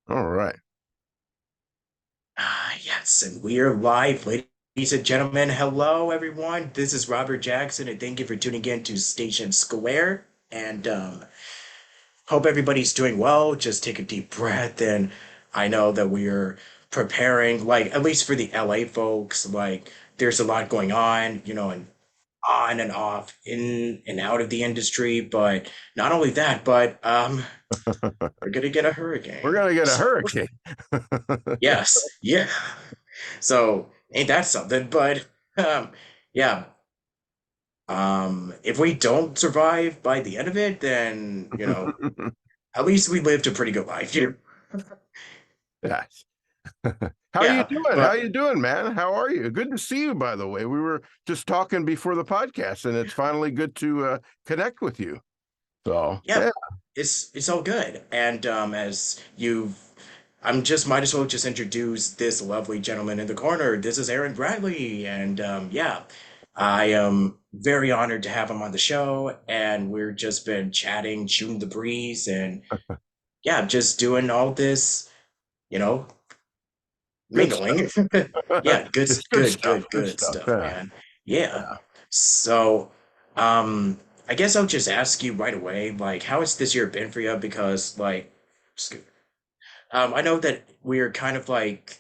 All right. Yes, and we are live, ladies and gentlemen. Hello, everyone. This is Robert Jackson, and thank you for tuning in to Station Square. And hope everybody's doing well. Just take a deep breath. And I know that we are preparing, like, at least for the LA folks, like, there's a lot going on, and on and off, in and out of the industry. But not only that, but we're gonna get a We're hurricane. gonna get a So, hurricane. yes, yeah. So ain't that something? But um, yeah. If we don't survive by the end of it, then at least we lived a pretty good life. Yes. How you Yeah. doing? How But you doing, man? How are you? Good to see you, by the way. We were just talking before the podcast, and it's finally good to connect with you. So, yeah, yeah. it's all good. And as you've I'm just might as well just introduce this lovely gentleman in the corner. This is Aaron Bradley, and yeah, I am very honored to have him on the show. And we're just been chatting, shooting the breeze, and yeah, just doing all this, you know, Good stuff. mingling. Yeah, good, It's good good, stuff. good, Good good stuff. stuff, Yeah. man. Yeah. Yeah. So, I guess I'll just ask you right away, like, how has this year been for you? Because, like, I know that we're kind of like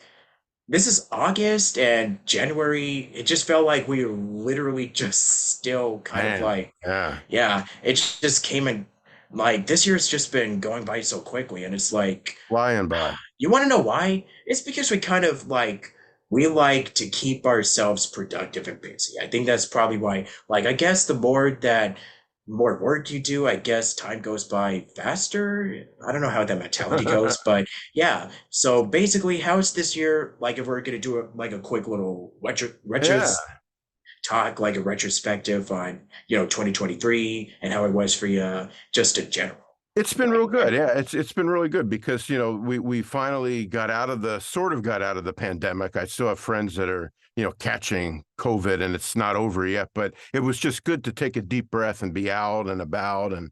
this is August and January. It just felt like we were literally just still kind of Man. like, Yeah. yeah, it just came in like this year's just been going by so quickly, and it's like. Flying by. You want to know why? It's because we kind of like we like to keep ourselves productive and busy. I think that's probably why. Like, I guess the more work you do, I guess time goes by faster. I don't know how that mentality goes, but yeah. So basically, how's this year? Like, if we're gonna do like a quick little Yeah. talk, like a retrospective on 2023 and how it was for you, just in general. It's been real good. Yeah, it's been really good because we finally got out of the sort of got out of the pandemic. I still have friends that are catching COVID and it's not over yet, but it was just good to take a deep breath and be out and about and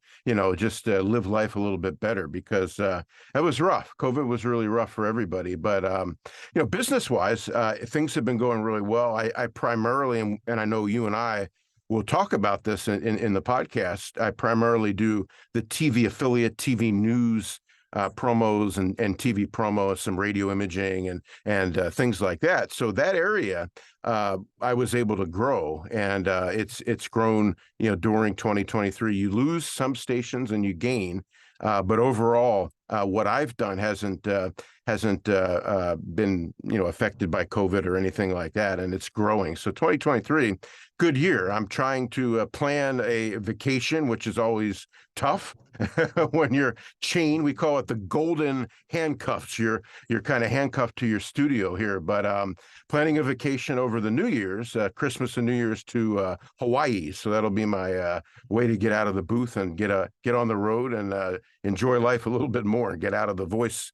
just live life a little bit better because it was rough. COVID was really rough for everybody, but business wise, things have been going really well. I primarily and I know you and I will talk about this in the podcast. I primarily do the TV affiliate, TV news promos and TV promos, some radio imaging and things like that. So that area I was able to grow, and it's grown. During 2023, you lose some stations and you gain, but overall, what I've done hasn't been affected by COVID or anything like that, and it's growing. So 2023, good year. I'm trying to plan a vacation, which is always tough when you're chained. We call it the golden handcuffs. You're kind of handcuffed to your studio here, but planning a vacation over the New Year's, Christmas and New Year's to Hawaii. So that'll be my way to get out of the booth and get on the road and enjoy life a little bit more and get out of the voice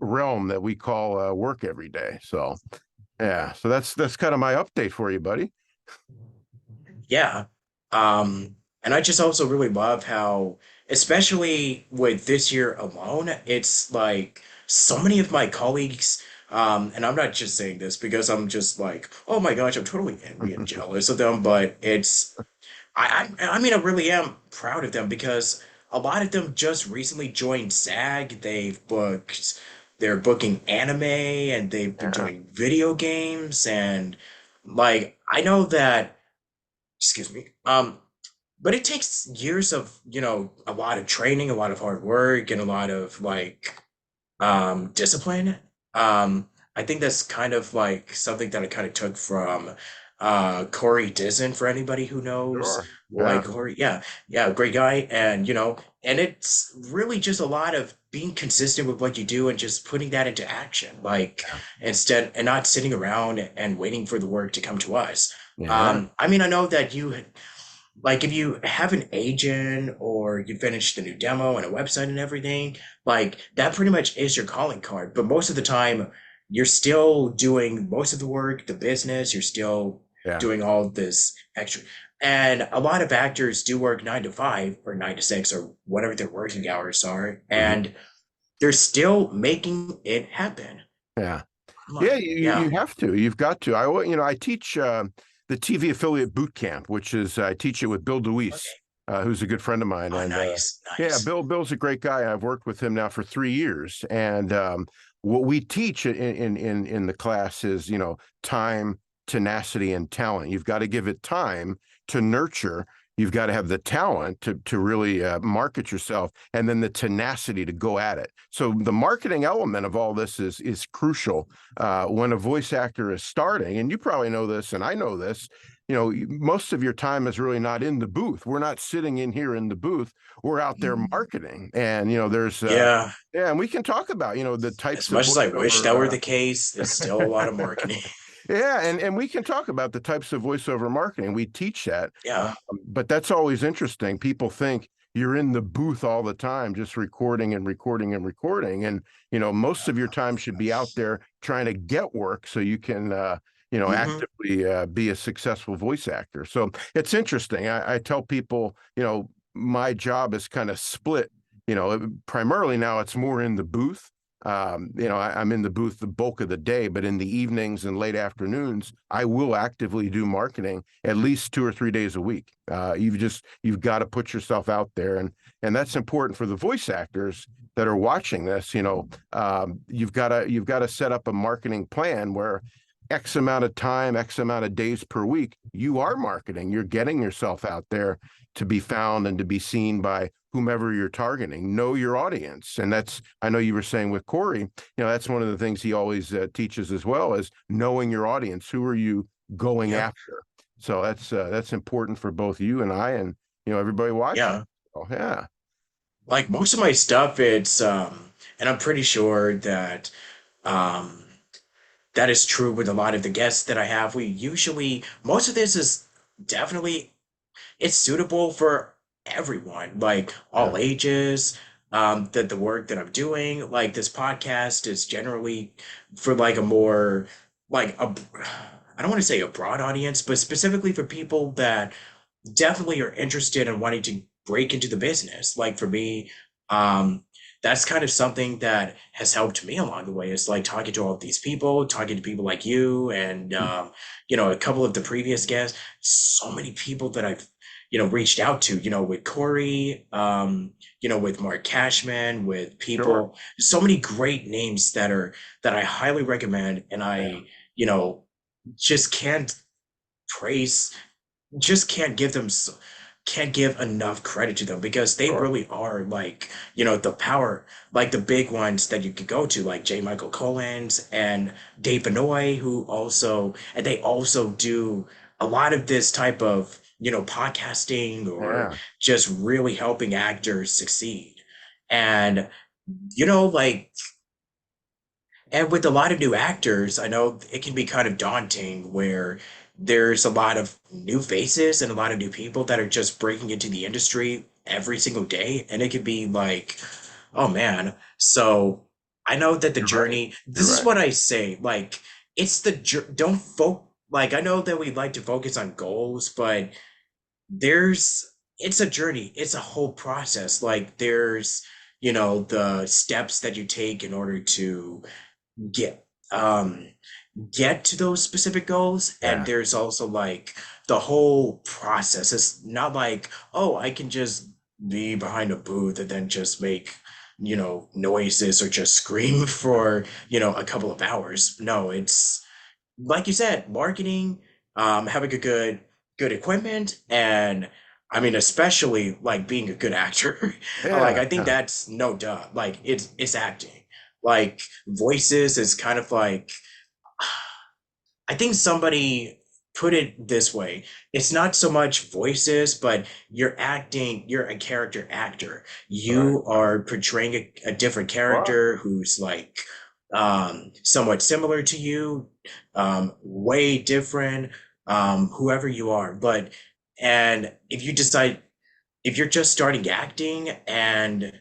realm that we call work every day. So yeah, so that's kind of my update for you, buddy. Yeah. And I just also really love how, especially with this year alone, it's like so many of my colleagues, and I'm not just saying this because I'm just like, oh my gosh, I'm totally envy and jealous of them, but I mean, I really am proud of them because a lot of them just recently joined SAG. They're booking anime and they've been Yeah, doing video games and like, I know that excuse me. But it takes years of, a lot of training, a lot of hard work, and a lot of like discipline. I think that's kind of like something that I kind of took from Corey Dizon for anybody who knows. sure. Like Yeah, Corey, yeah, yeah, great guy. And and it's really just a lot of being consistent with what you do and just putting that into action. Like yeah, instead and not sitting around and waiting for the work to come to us. yeah. I mean, I know that like if you have an agent or you finish the new demo and a website and everything, like that pretty much is your calling card. But most of the time, you're still doing most of the work, the business, you're still Yeah. doing all this extra. And a lot of actors do work 9 to 5 or 9 to 6 or whatever their working hours are. Hmm. And they're still making it happen. Yeah. I'm Yeah, like, you yeah, have to. You've got to. I teach the TV affiliate boot camp, which is I teach it with Bill DeWeese, okay. who's a good friend of mine, Oh, and nice, yeah, nice. Bill's a great guy. I've worked with him now for 3 years, and what we teach in the class is time, tenacity, and talent. You've got to give it time to nurture. You've got to have the talent to really market yourself, and then the tenacity to go at it. So the marketing element of all this is crucial when a voice actor is starting. And you probably know this, and I know this. Most of your time is really not in the booth. We're not sitting in here in the booth. We're out there Mhm. marketing, and there's Yeah, yeah, and we can talk about the as types of much as I wish that were voiceover the case, it's still a lot of marketing. yeah, and we can talk about the types of voiceover marketing. We teach that, Yeah, but that's always interesting. People think you're in the booth all the time, just recording and recording and recording, and most of your time should be out there trying to get work so you can hmm, actively be a successful voice actor. So it's interesting. I tell people, my job is kind of split. Primarily now it's more in the booth. I'm in the booth the bulk of the day, but in the evenings and late afternoons, I will actively do marketing at least 2 or 3 days a week. You've got to put yourself out there, and that's important for the voice actors that are watching this. You've got to set up a marketing plan where X amount of time, X amount of days per week, you are marketing. You're getting yourself out there to be found and to be seen by whomever you're targeting. Know your audience. And I know you were saying with Corey, that's one of the things he always teaches as well is knowing your audience. Who are you going yep, after? So that's important for both you and I and, everybody watching. yeah. Oh, yeah. Like most of my stuff, it's and I'm pretty sure that um that is true with a lot of the guests that I have. We usually most of this is definitely it's suitable for everyone, like Yeah. all ages. That the work that I'm doing, like this podcast, is generally for like a more like a I don't want to say a broad audience, but specifically for people that definitely are interested in wanting to break into the business. Like for me, um, that's kind of something that has helped me along the way. Is like talking to all of these people, talking to people like you, and a couple of the previous guests. So many people that I've reached out to. With Corey, with Mark Cashman, with Sure. people. So many great names that I highly recommend, and Yeah. I just can't praise just can't give enough credit to them because they Sure. really are like the power like the big ones that you could go to like J. Michael Collins and Dave Benoit and they also do a lot of this type of podcasting or Yeah. just really helping actors succeed and like and with a lot of new actors, I know it can be kind of daunting where there's a lot of new faces and a lot of new people that are just breaking into the industry every single day. And it could be like, oh man. So I know that the You're right. journey, You're this is right. what I say, like, it's don't like, I know that we like to focus on goals, but it's a journey, it's a whole process. Like, there's, the steps that you take in order to get um get to those specific goals, and Yeah. there's also like the whole process. It's not like, oh, I can just be behind a booth and then just make noises or just scream for a couple of hours. No, it's like you said, marketing, having a good equipment, and I mean especially like being a good actor. Like Yeah. I think Yeah. that's no duh. Like it's acting. Like voices is kind of like I think somebody put it this way. It's not so much voices, but you're a character actor. Right. You are portraying a different Well, character who's like somewhat similar to you, way different, whoever you are. But and if you're just starting acting and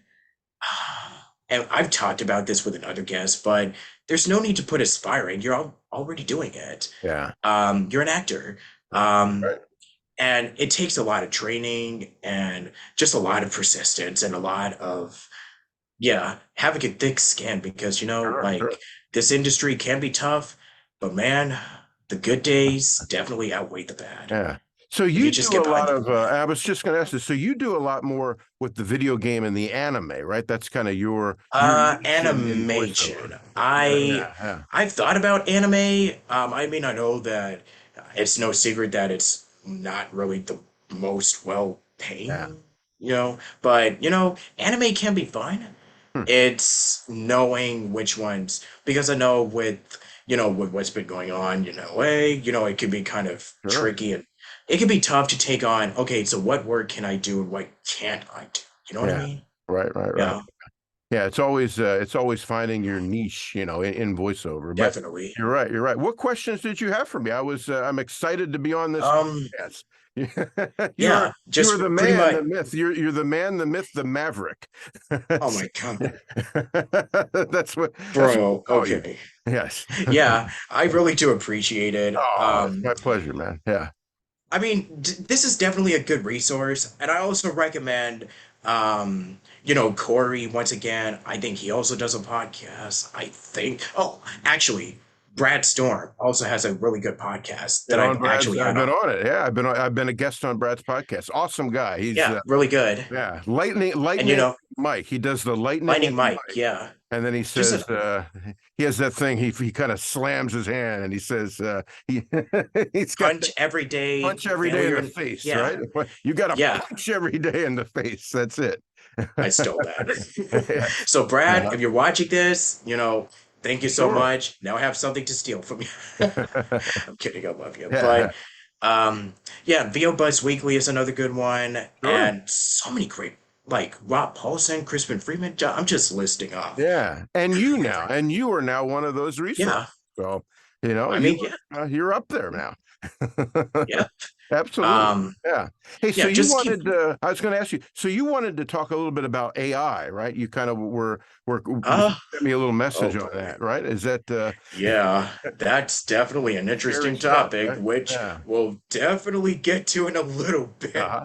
I've talked about this with another guest, but there's no need to put aspiring. You're already doing it. yeah. You're an actor. Um, Right. and it takes a lot of training and just a lot of persistence and a lot of yeah, having a thick skin because, Sure, like sure. this industry can be tough, but man, the good days definitely outweigh the bad. Yeah. So If you you just do get a behind lot the of, camera. I was just going to ask this. So you do a lot more with the video game and the anime, right? That's kind of your niche in voiceover. Animation. Yeah, I yeah, yeah, I've thought about anime. I mean, I know that it's no secret that it's not really the most well yeah. paying, but anime can be fun. Hmm. It's knowing which ones, because I know with what's been going on, it can be kind of Sure. tricky, and it can be tough to take on. Okay, so what work can I do and what can't I do? You know what I Yeah. mean? Right, right, right. Yeah, Yeah, it's always finding your niche, in voiceover. But definitely. you're right, you're right. What questions did you have for me? I'm excited to be on this Um, podcast. You are yeah, you are just the pretty man, much. the myth. You're the man, the myth, the maverick. Oh That's my God, that's what bro. we call you. Okay. Yes. Yeah, I really do appreciate it. Oh, it's my pleasure, man. Yeah. I mean, this is definitely a good resource, and I also recommend, Corey once again. I think he also does a podcast. I think. Oh, actually, Brad Storm also has a really good podcast that Been I've on Brad's. actually I've had been on. on it. Yeah, I've been a guest on Brad's podcast. Awesome guy. He's Yeah, really good. yeah, And lightning Mike. He does the lightning Lightning Mike. Mike. Yeah, And then he just says, a he has that thing. He kind of slams his hand and he says, he he's got to punch every day, punch every day in the failure. face, Yeah, right? You got to yeah. punch every day in the face. That's it. I stole that. Yes. So, Brad, Uh-huh. if you're watching this, thank you so Sure. much. Now I have something to steal from you. I'm kidding, I love you. Yeah. But yeah, VO Buzz Weekly is another good one, Sure. and so many great, like Rob Paulson, Crispin Freeman. I'm just listing off. Yeah. And you are now one of those resources. Yeah, So, I mean, yeah, you're up there now. yeah, Absolutely. um, Yeah. Hey, so yeah. you Just keep. wanted I was going to ask you, so you wanted to talk a little bit about AI, right? You kind of you Uh, sent me a little oh message on boy. that, right? Is that Yeah, that's definitely an scary interesting stuff, topic, right? which Yeah. we'll definitely get to in a little bit. Uh-huh.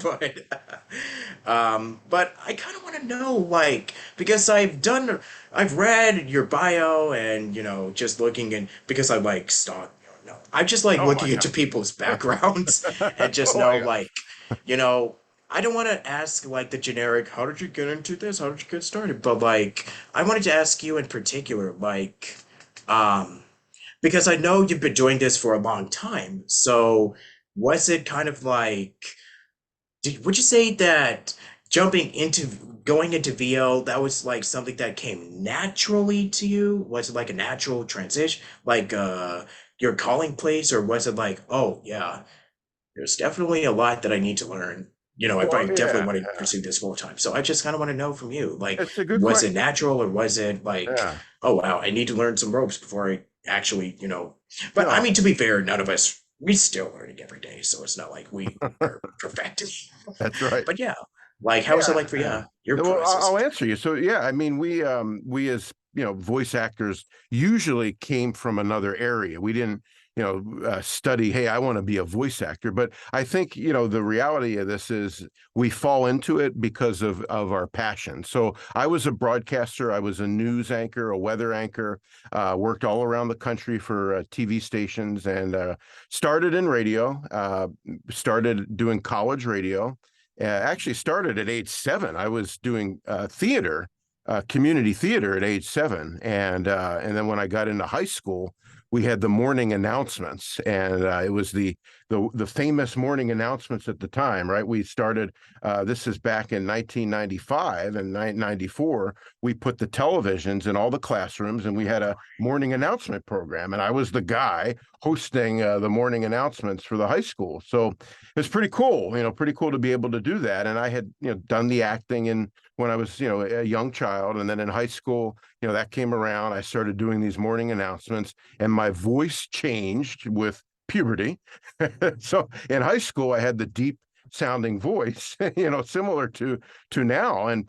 But I kind of want to know, like, because I've read your bio, and just looking in, because I like stalk, no, I just like Oh my looking into people's backgrounds and just Oh know, my like, you know, I don't want to ask like the generic, how did you get into this? How did you get started? But like, I wanted to ask you in particular, like. Um, because I know you've been doing this for a long time. So was it kind of like, would you say that going into VO, that was like something that came naturally to you? Was it like a natural transition, like your calling place, or was it like, oh yeah, there's definitely a lot that I need to learn. If Well, I definitely yeah, want to pursue this full time. So I just kind of want to know from you, like, it's a good was it question. natural, or was it like, Yeah. oh wow, I need to learn some ropes before I actually. But I No, mean, to be fair, none of us, we still learning every day, so it's not like we are perfected. that's right. But yeah, like, how was it Yeah, like for yeah. you? Your Well, process I'll of answer you. So yeah, I mean, we as voice actors usually came from another area. We didn't study. Hey, I want to be a voice actor. But I think the reality of this is we fall into it because of our passion. So I was a broadcaster. I was a news anchor, a weather anchor. Worked all around the country for TV stations and started in radio. Started doing college radio actually started at age 7. I was doing theater, community theater at age 7, and then when I got into high school, we had the morning announcements, and it was the famous morning announcements at the time, right? We started. This is back in 1995 and 94. We put the televisions in all the classrooms, and we had a morning announcement program, and I was the guy hosting the morning announcements for the high school. So it's pretty cool, pretty cool to be able to do that. And I had, done the acting in when I was, a young child. And then in high school, that came around. I started doing these morning announcements and my voice changed with puberty. So in high school, I had the deep sounding voice, similar to now. And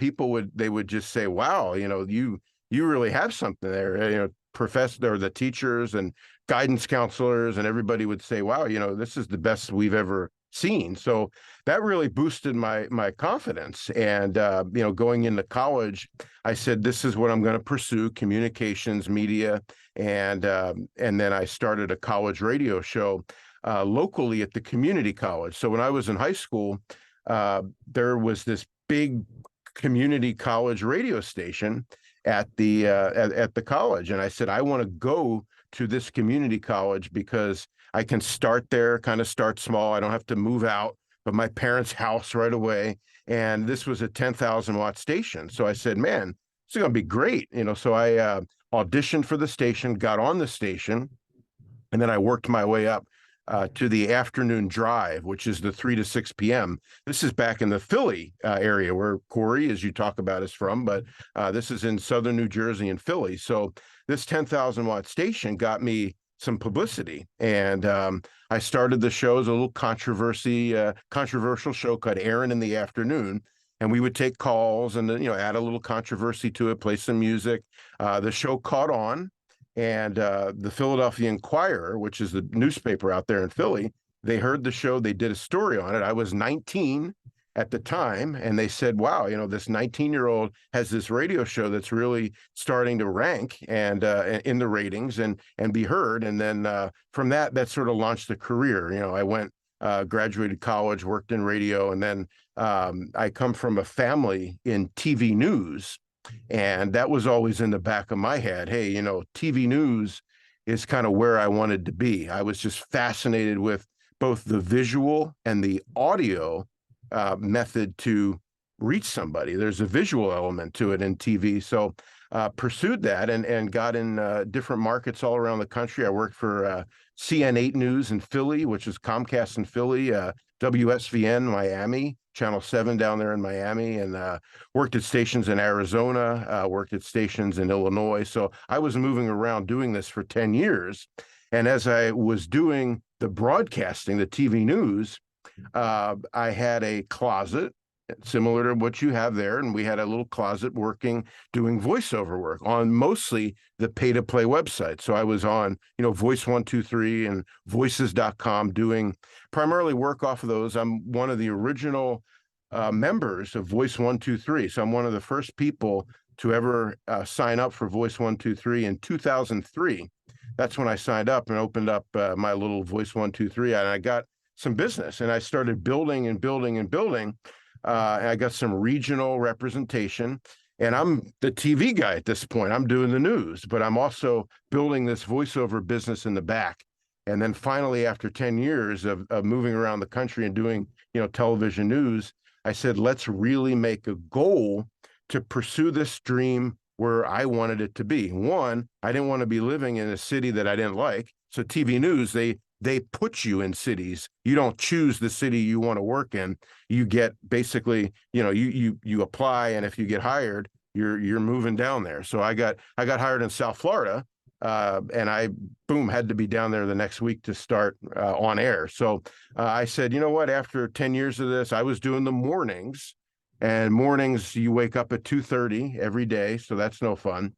they would just say, wow, you really have something there. Professor or the teachers and guidance counselors and everybody would say, wow, this is the best we've ever scene. So that really boosted my confidence. And going into college, I said, this is what I'm going to pursue: communications, media, and then I started a college radio show locally at the community college. So when I was in high school, there was this big community college radio station at the college, and I said, I want to go to this community college because I can start there, kind of start small. I don't have to move out of my parents' house right away. And this was a 10,000-watt station. So I said, man, this is going to be great. So I auditioned for the station, got on the station, and then I worked my way up to the afternoon drive, which is the 3 to 6 p.m. This is back in the Philly area where Corey, as you talk about, is from, but this is in southern New Jersey and Philly. So this 10,000-watt station got me some publicity, and I started the show as a little controversial show called Aaron in the Afternoon. And we would take calls and add a little controversy to it, play some music. The show caught on, and the Philadelphia Inquirer, which is the newspaper out there in Philly, they heard the show. They did a story on it. I was 19 at the time, and they said, wow, this 19-year-old has this radio show that's really starting to rank and in the ratings and be heard. And then from that sort of launched the career. I went, graduated college, worked in radio, and then I come from a family in TV news. And that was always in the back of my head. Hey, TV news is kind of where I wanted to be. I was just fascinated with both the visual and the audio method to reach somebody. There's a visual element to it in TV. So pursued that and got in different markets all around the country. I worked for CN8 News in Philly, which is Comcast in Philly, WSVN Miami, Channel 7 down there in Miami, and worked at stations in Arizona, worked at stations in Illinois. So I was moving around doing this for 10 years. And as I was doing the broadcasting, the TV news, I had a closet similar to what you have there, and we had a little closet doing voiceover work on mostly the pay-to-play website. So I was on Voice 123 and voices.com doing primarily work off of those. I'm one of the original members of Voice 123, so I'm one of the first people to ever sign up for Voice 123 in 2003. That's when I signed up and opened up my little Voice 123, and I got some business, and I started building and building and building. And I got some regional representation, and I'm the TV guy at this point. I'm doing the news, but I'm also building this voiceover business in the back. And then finally, after 10 years of moving around the country and doing, television news, I said, let's really make a goal to pursue this dream where I wanted it to be. One, I didn't want to be living in a city that I didn't like. So TV news, they put you in cities. You don't choose the city you want to work in. You get basically, you apply, and if you get hired, you're moving down there. So I got hired in South Florida, and I had to be down there the next week to start on air. So I said, you know what? After 10 years of this, I was doing the mornings, and mornings you wake up at 2:30 every day, so that's no fun.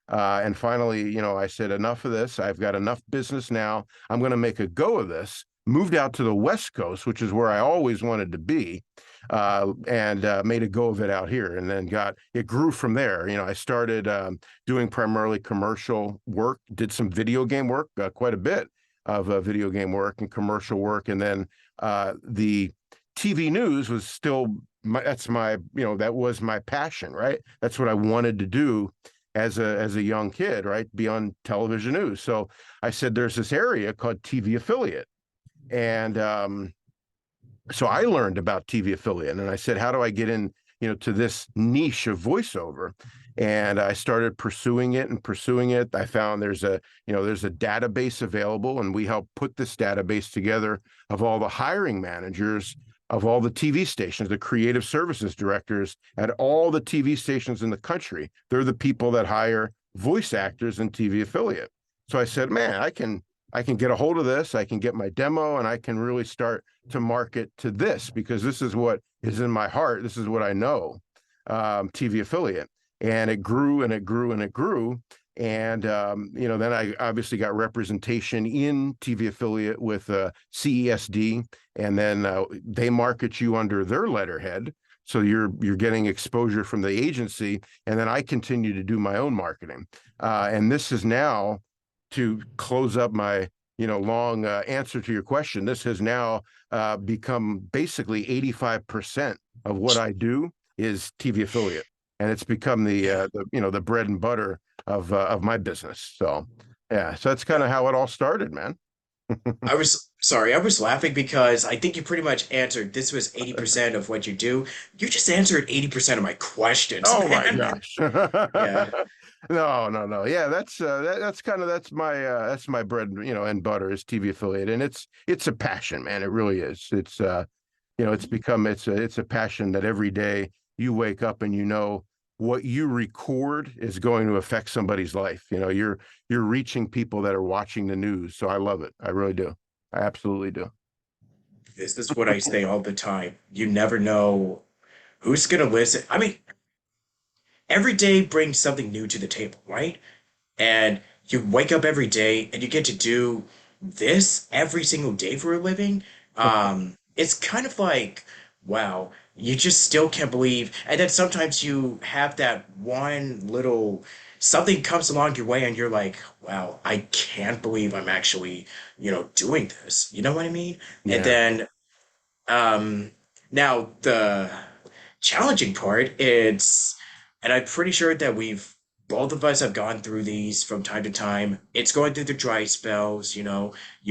And finally, I said, enough of this. I've got enough business now. I'm going to make a go of this. Moved out to the West Coast, which is where I always wanted to be, and made a go of it out here. And then it grew from there. I started doing primarily commercial work, did some video game work, quite a bit of video game work and commercial work. And then the TV news was still, that was my passion, right? That's what I wanted to do as a young kid, right? Be on television news. So I said, there's this area called TV affiliate. And so I learned about TV affiliate, and I said, how do I get in, to this niche of voiceover? And I started pursuing it. I found there's a database available, and we help put this database together of all the hiring managers of all the TV stations, the creative services directors at all the TV stations in the country. They're the people that hire voice actors in TV affiliate. So I said, man, I can get a hold of this. I can get my demo, and I can really start to market to this, because this is what is in my heart. This is what I know, TV affiliate. And it grew and it grew and it grew. And then I obviously got representation in TV affiliate with CESD, and then they market you under their letterhead, so you're getting exposure from the agency, and then I continue to do my own marketing. And this is now, to close up my long answer to your question. This has now become basically 85% of what I do is TV affiliate, and it's become Yeah. the bread and butter of my business. So yeah, so that's kind of how it all started, man. I was sorry, I was laughing because I think you pretty much answered this was 80% of what you do. You just answered 80% of my questions, Oh my man. gosh. Yeah. No, no, no. Yeah, that's kind of that's my bread, and butter is TV affiliate, and it's a passion, man. It really is. It's become it's a passion that every day you wake up and what you record is going to affect somebody's life. You're reaching people that are watching the news. So I love it. I really do. I absolutely do. This is what I say all the time. You never know who's gonna listen. I mean, every day brings something new to the table, right? And you wake up every day and you get to do this every single day for a living. It's kind of like, wow, you just still can't believe. And then sometimes you have that one little something comes along your way and you're like, wow, I can't believe I'm actually, doing this. You know what I mean? And Yeah. then um, now the challenging part is, and I'm pretty sure that both of us have gone through these from time to time. It's going through the dry spells, you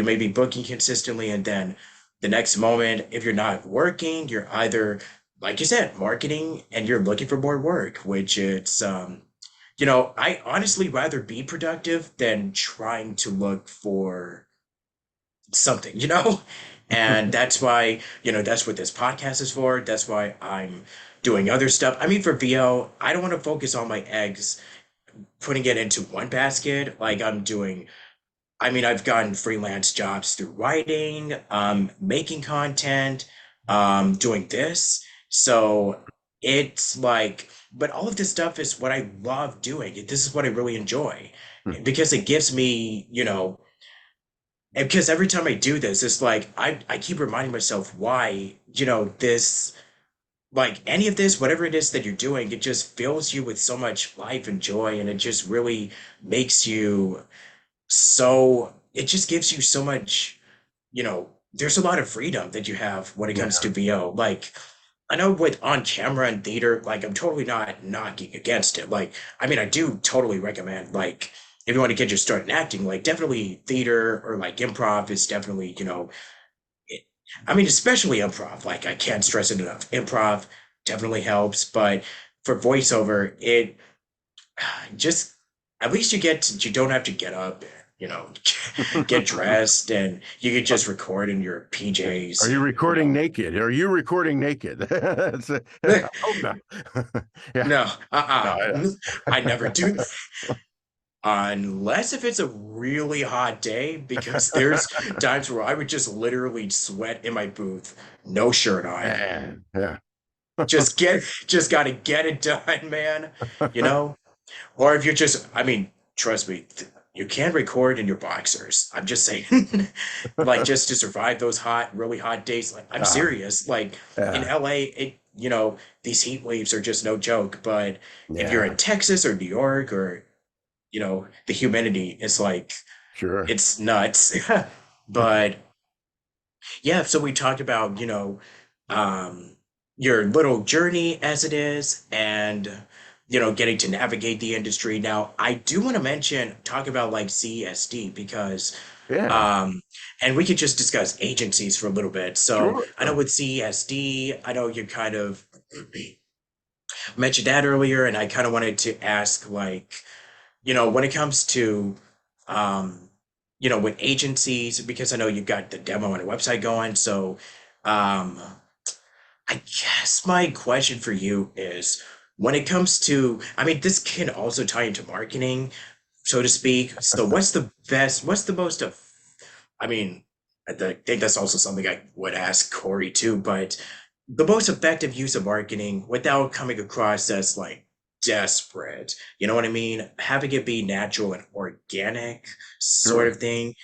may be booking consistently, and then the next moment, if you're not working, you're either, like you said, marketing and you're looking for more work, which I honestly rather be productive than trying to look for something. And that's why, that's what this podcast is for. That's why I'm doing other stuff. I mean, for VO, I don't want to focus all my eggs putting it into one basket. Like I mean, I've gotten freelance jobs through writing, making content, doing this. So it's like, but all of this stuff is what I love doing. This is what I really enjoy because it gives me, and because every time I do this, it's like I keep reminding myself why, this, like any of this, whatever it is that you're doing, it just fills you with so much life and joy, and it just really makes you it just gives you so much, there's a lot of freedom that you have when it comes to Yeah. VO. Like I know with on camera and theater, like I'm totally not knocking against it. Like, I mean, I do totally recommend, like, if you want to get your start in acting, like definitely theater or like improv is definitely, it, I mean, especially improv. Like, I can't stress it enough. Improv definitely helps, but for voiceover, it just at least you don't have to get up, get dressed, and you could just record in your Are PJs you and recording naked? Are you recording naked? I hope not. Yeah. no, No, I never do unless if it's a really hot day, because there's times where I would just literally sweat in my booth, no shirt on. yeah. Just gotta get it done, man. You know? Or if you're just, I mean, trust me, you can record in your boxers. I'm just saying, like, just to survive those really hot days. Like, I'm Uh, serious. Like, in yeah. LA, these heat waves are just no joke. But if you're Yeah. in Texas or New York or, the humidity is like, Sure. it's nuts. But yeah, so we talked about, um, your little journey as it is, and getting to navigate the industry. Now, I do want to talk about like CESD because, Yeah. um, and we could just discuss agencies for a little bit. So Sure. I know with CESD, I know you kind of mentioned that earlier, and I kind of wanted to ask, like, when it comes to, um, with agencies, because I know you've got the demo and a website going. So, um, I guess my question for you is when it comes to, I mean, this can also tie into marketing, so to speak. So, what's the most of, I mean, think that's also something I would ask Corey too, but the most effective use of marketing without coming across as like desperate. You know what I mean? Having it be natural and organic sort Sure. of thing.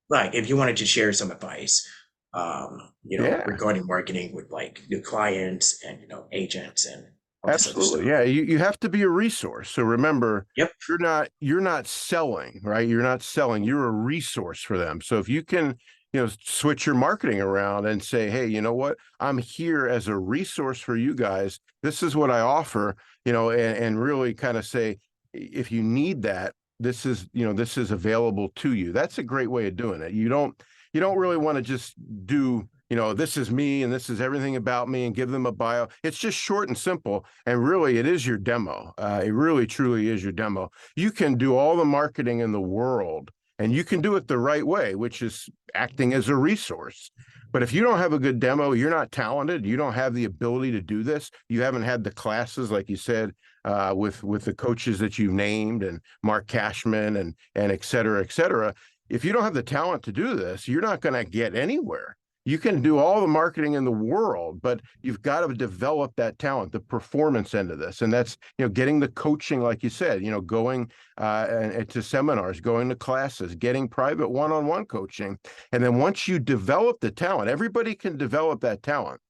Like if you wanted to share some advice, Yeah. regarding marketing with like new clients and agents and all this other Absolutely. stuff. Yeah, you have to be a resource. So remember, Yep. you're not selling, right? You're not selling. You're a resource for them. So if you can, switch your marketing around and say, "Hey, you know what? I'm here as a resource for you guys. This is what I offer," and really kind of say, if you need that, this is available to you. That's a great way of doing it. You don't really want to just do this is me and this is everything about me and give them a bio. It's just short and simple. And really, it is your demo. It really, truly is your demo. You can do all the marketing in the world and you can do it the right way, which is acting as a resource. But if you don't have a good demo, you're not talented, you don't have the ability to do this, you haven't had the classes, like you said, with the coaches that you've named and Mark Cashman and et cetera, et cetera. If you don't have the talent to do this, you're not going to get anywhere. You can do all the marketing in the world, but you've got to develop that talent, the performance end of this. And that's, getting the coaching, like you said, going to seminars, going to classes, getting private one-on-one coaching. And then once you develop the talent, everybody can develop that talent.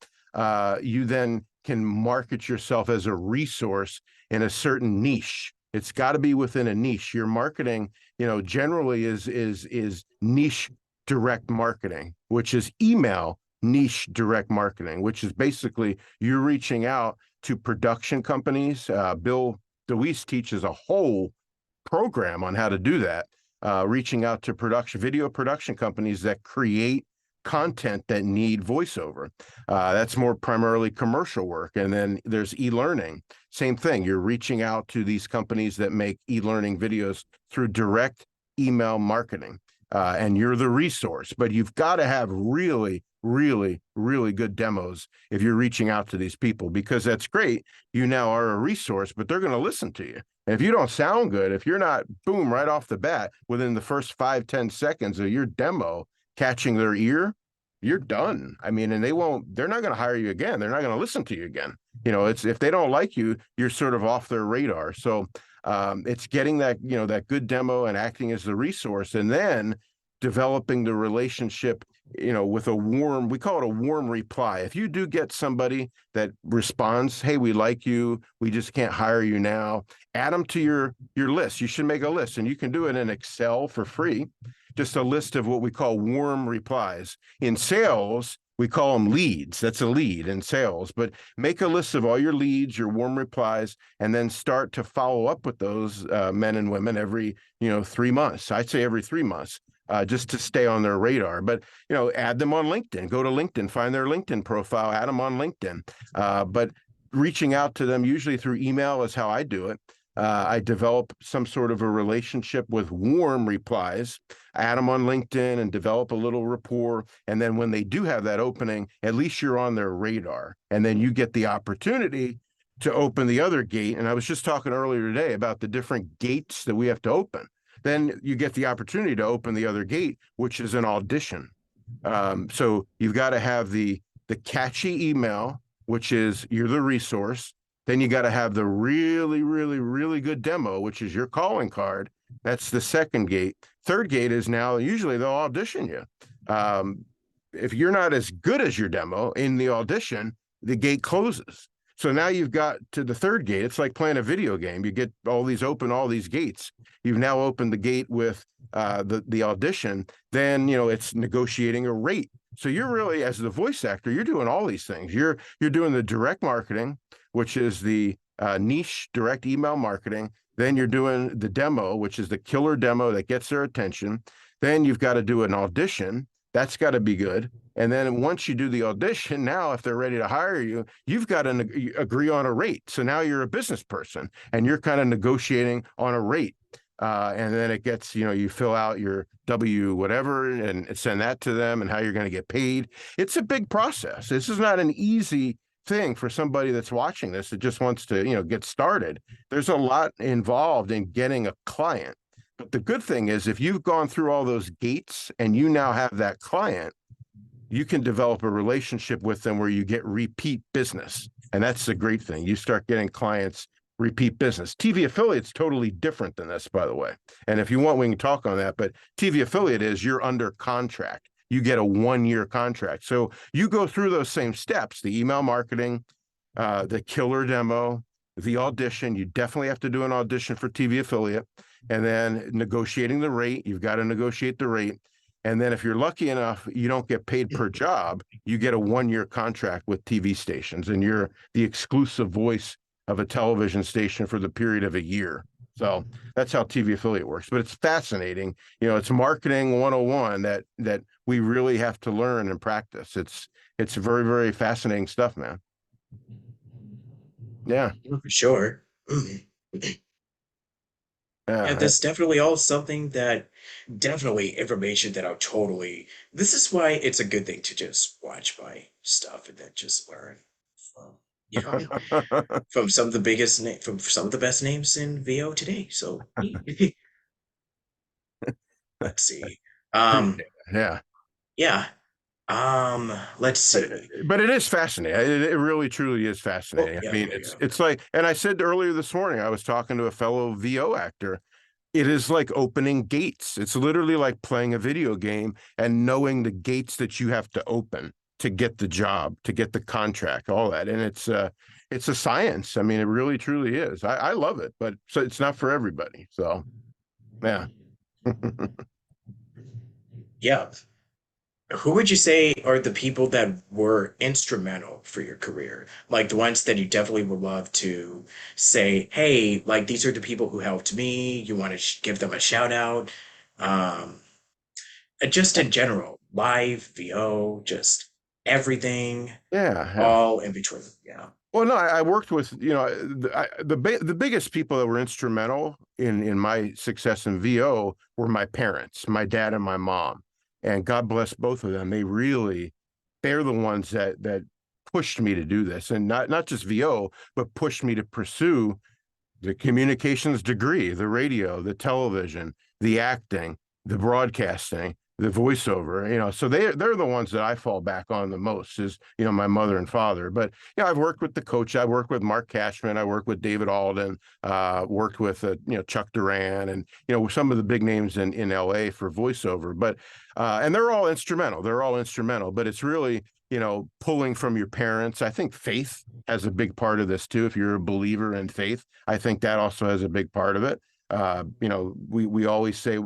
You then can market yourself as a resource in a certain niche. It's got to be within a niche. Your marketing, generally is niche direct marketing, which is email niche direct marketing, which is basically you're reaching out to production companies. Bill DeWeese teaches a whole program on how to do that, reaching out to video production companies that create content that need voiceover. That's more primarily commercial work. And then there's e-learning. Same thing. You're reaching out to these companies that make e-learning videos through direct email marketing. And you're the resource, but you've got to have really, really, really good demos if you're reaching out to these people, because that's great. You now are a resource, but they're going to listen to you. And if you don't sound good, if you're not, boom, right off the bat, within the first 5-10 seconds of your demo catching their ear, you're done. I mean, and they're not going to hire you again. They're not going to listen to you again. It's if they don't like you, you're sort of off their radar. So it's getting that good demo and acting as the resource, and then developing the relationship, with we call it a warm reply. If you do get somebody that responds, "Hey, we like you, we just can't hire you now," add them to your list. You should make a list, and you can do it in Excel for free. Just a list of what we call warm replies. In sales, we call them leads. That's a lead in sales, but make a list of all your leads, your warm replies, and then start to follow up with those men and women every 3 months. I'd say every 3 months, just to stay on their radar. But add them on LinkedIn. Go to LinkedIn, find their LinkedIn profile, add them on LinkedIn. But reaching out to them usually through email is how I do it. I develop some sort of a relationship with warm replies, add them on LinkedIn and develop a little rapport. And then when they do have that opening, at least you're on their radar. And then you get the opportunity to open the other gate. And I was just talking earlier today about the different gates that we have to open. Then you get the opportunity to open the other gate, which is an audition. So you've got to have the catchy email, which is you're the resource. Then you got to have the really, really, really good demo, which is your calling card. That's the second gate. Third gate is now usually they'll audition you. If you're not as good as your demo in the audition, the gate closes. So now you've got to the third gate. It's like playing a video game. You get all these gates. You've now opened the gate with the audition. Then it's negotiating a rate. So you're really, as the voice actor, you're doing all these things. You're doing the direct marketing, which is the niche direct email marketing. Then you're doing the demo, which is the killer demo that gets their attention. Then you've got to do an audition. That's got to be good. And then once you do the audition, now if they're ready to hire you, you've got to agree on a rate. So now you're a business person and you're kind of negotiating on a rate. And then it gets, you fill out your W whatever and send that to them and how you're going to get paid. It's a big process. This is not an easy thing for somebody that's watching this that just wants to, get started. There's a lot involved in getting a client. But the good thing is if you've gone through all those gates and you now have that client, you can develop a relationship with them where you get repeat business. And that's the great thing. You start getting clients repeat business. TV affiliate's totally different than this, by the way. And if you want, we can talk on that. But TV affiliate is you're under contract. You get a 1 year contract. So you go through those same steps: the email marketing, the killer demo, the audition. You definitely have to do an audition for TV affiliate, and then negotiating the rate. You've got to negotiate the rate. And then if you're lucky enough, you don't get paid per job. You get a 1 year contract with TV stations, and you're the exclusive voice of a television station for the period of a year. So that's how TV affiliate works. But it's fascinating. It's marketing 101 that we really have to learn and practice. It's very, very fascinating stuff, man. Yeah. For sure. Yeah, Yeah. that's definitely all something that definitely information that I'll totally. This is why it's a good thing to just watch my stuff and then just learn from, you know, from some of the from some of the best names in VO today. So let's see. Appreciate Um, it. Yeah. yeah. Let's see. But it is fascinating. It really truly is Oh, fascinating. I yeah, mean, yeah, yeah. it's like, and I said earlier this morning, I was talking to a fellow VO actor. It is like opening gates. It's literally like playing a video game and knowing the gates that you have to open to get the job, to get the contract, all that. And it's a science. I mean, it really truly is. I love it, but so it's not for everybody. So yeah. Yeah. Who would you say are the people that were instrumental for your career? Like the ones that you definitely would love to say, hey, like these are the people who helped me. You want to give them a shout out. Um, just in general, live, VO, just everything, Yeah, yeah. all in between. Yeah. Well, no, I worked with, the biggest people that were instrumental in my success in VO were my parents, my dad and my mom, and God bless both of them. They're the ones that pushed me to do this, and not just VO, but pushed me to pursue the communications degree, the radio, the television, the acting, the broadcasting, the voiceover, so they're the ones that I fall back on the most is, my mother and father. But, I've worked with the coach. I worked with Mark Cashman. I worked with David Alden, worked with, Chuck Duran and, some of the big names in LA for voiceover. But, and they're all instrumental. They're all instrumental, but it's really, pulling from your parents. I think faith has a big part of this too. If you're a believer in faith, I think that also has a big part of it. We always say,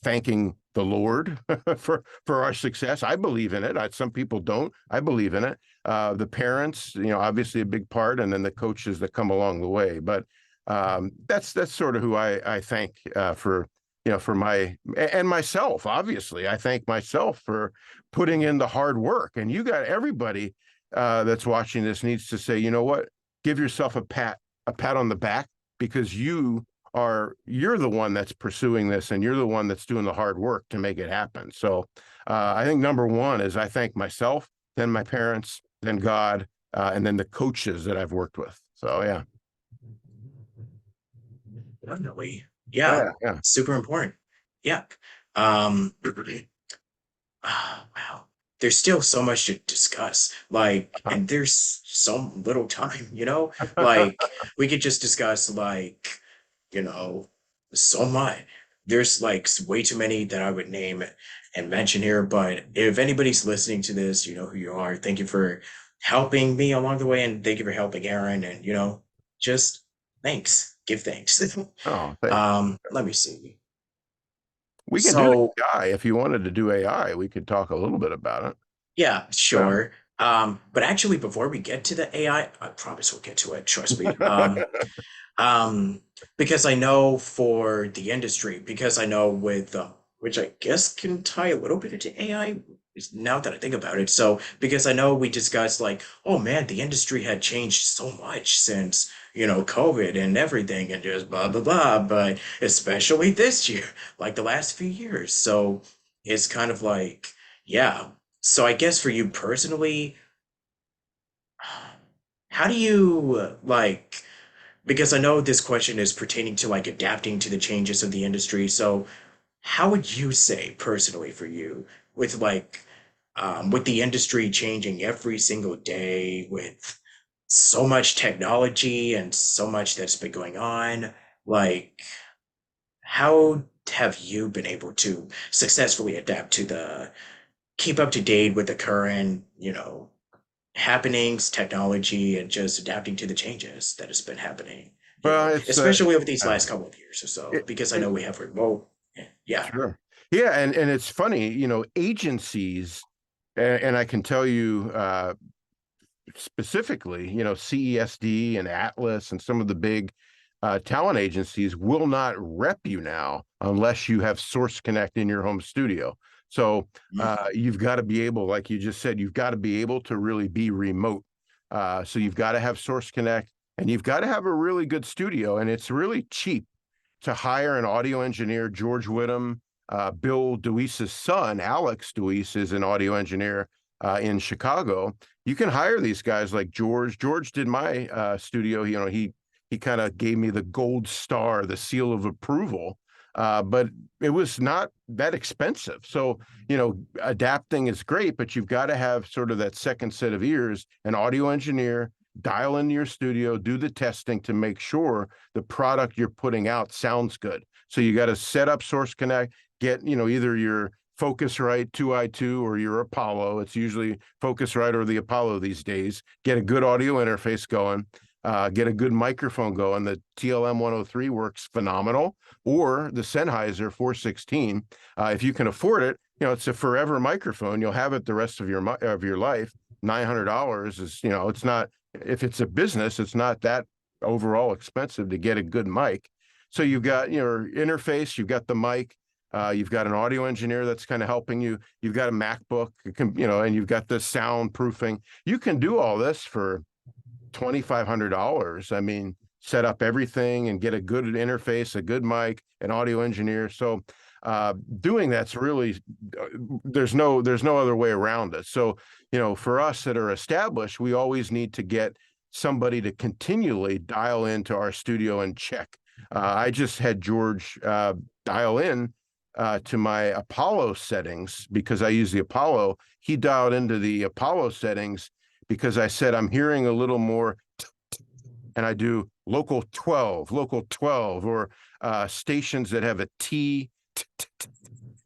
thanking the Lord for our success. I believe in it. Some people don't. I believe in it. The parents, obviously a big part, and then the coaches that come along the way. But that's sort of who I thank for for my and myself. Obviously, I thank myself for putting in the hard work. And you got everybody that's watching this needs to say, you know what, give yourself a pat on the back because you're the one that's pursuing this and you're the one that's doing the hard work to make it happen. So I think number one is I thank myself, then my parents, then God, and then the coaches that I've worked with. So yeah. Definitely. Yeah. Yeah, yeah. Super important. Yeah. Um, wow. There's still so much to discuss. Like, and there's so little time, Like, we could just discuss, like, you know, so much. There's like way too many that I would name and mention here, but if anybody's listening to this, you know who you are. Thank you for helping me along the way, and thank you for helping Aaron, and just thanks. Give thanks. Oh, thanks. Let me see. We can do So AI. If you wanted to do AI, we could talk a little bit about it. yeah, Yeah. sure. But actually, before we get to the AI, I promise we'll get to it. Trust me. Um, because I know for the industry, because I know with which I guess can tie a little bit into AI now that I think about it. So because I know we discussed like, oh man, the industry had changed so much since, COVID and everything and just blah blah blah, but especially this year, like the last few years. So it's kind of like, yeah. So I guess for you personally, how do you like because I know this question is pertaining to like adapting to the changes of the industry. So, how would you say personally for you with with the industry changing every single day with so much technology and so much that's been going on. Like, how have you been able to successfully adapt to the keep up to date with the current, happenings, technology, and just adapting to the changes that has been happening, Well, it's especially over these uh, last couple of years or so, it, because I it know we have remote. Yeah. sure. Yeah, and it's funny, agencies, and I can tell you specifically, CESD and Atlas and some of the big talent agencies will not rep you now unless you have Source Connect in your home studio. So Mm. you've got to be able, like you just said, you've got to be able to really be remote. So you've got to have Source Connect and you've got to have a really good studio, and it's really cheap to hire an audio engineer. George Whittam, Bill DeWeese's son, Alex DeWeese, is an audio engineer in Chicago. You can hire these guys like George. George did my studio. He kind of gave me the gold star, the seal of approval. But it was not that expensive. So, adapting is great, but you've got to have sort of that second set of ears, an audio engineer, dial into your studio, do the testing to make sure the product you're putting out sounds good. So you got to set up Source Connect, get, either your Focusrite 2i2 or your Apollo. It's usually Focusrite or the Apollo these days. Get a good audio interface going. Get a good microphone going. The TLM 103 works phenomenal, or the Sennheiser 416. If you can afford it, it's a forever microphone. You'll have it the rest of your life. $900 is, it's not, if it's a business, it's not that overall expensive to get a good mic. So you've got your interface, you've got the mic, you've got an audio engineer that's kind of helping you. You've got a MacBook, and you've got the soundproofing. You can do all this for $2,500. I mean, set up everything and get a good interface, a good mic, an audio engineer. So doing that's really there's no other way around it. So for us that are established, we always need to get somebody to continually dial into our studio and check. I just had George dial in to my Apollo settings because I use the Apollo. He dialed into the Apollo settings because I said I'm hearing a little more, and I do local 12, or stations that have a T.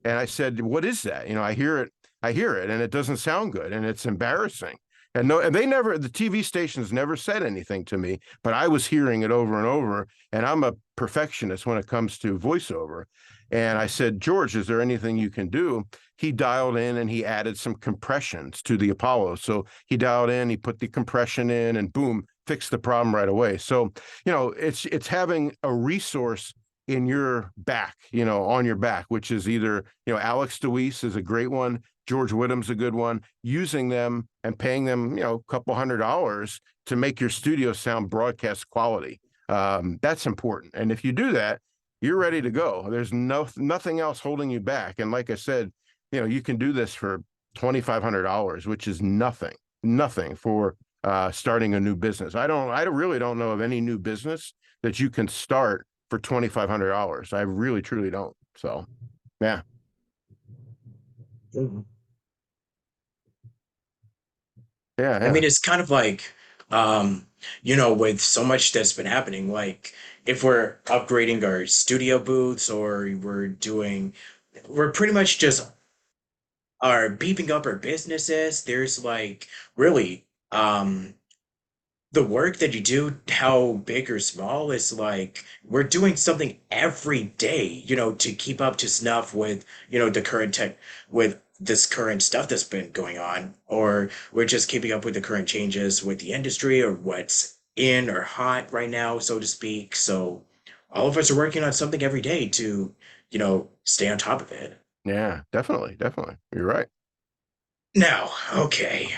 And I said, "What is that?" I hear it, and it doesn't sound good, and it's embarrassing. And no, and the TV stations never said anything to me, but I was hearing it over and over. And I'm a perfectionist when it comes to voiceover. And I said, George, is there anything you can do? He dialed in and he added some compressions to the Apollo. So he dialed in, he put the compression in, and boom, fixed the problem right away. So, it's having a resource in your back, on your back, which is either, Alex DeWeese is a great one. George Whittam's a good one. Using them and paying them, a couple $100 to make your studio sound broadcast quality. That's important. And if you do that, you're ready to go. There's nothing else holding you back. And like I said, you can do this for $2,500, which is nothing for starting a new business. I really don't know of any new business that you can start for $2,500. I really, truly don't. So, yeah, Mhm. yeah, I yeah, mean, it's kind of like, with so much that's been happening, like if we're upgrading our studio booths or we're pretty much just are beefing up our businesses. There's like really, the work that you do, how big or small, is like we're doing something every day, to keep up to snuff with, the current tech, with this current stuff that's been going on, or we're just keeping up with the current changes with the industry or what's in or hot right now, so to speak. So all of us are working on something every day to, stay on top of it. yeah, definitely, definitely. You're right. Now, okay,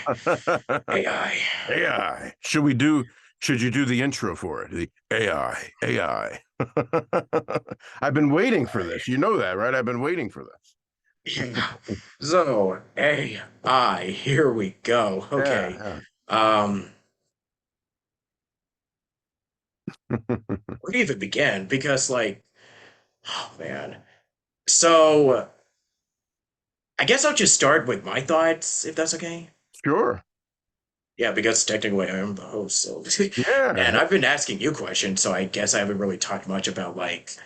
AI. AI. Should you do the intro for it? The AI, AI. I've been waiting for this. You know that, right? I've been waiting for this. Yeah. So, AI, here we go. Okay. Yeah, Um, yeah. where do you even begin? Because, like, oh man. So, I guess I'll just start with my thoughts, if that's okay. Sure. Yeah, because technically I am the host, so and Yeah. I've been asking you questions, so I guess I haven't really talked much about like,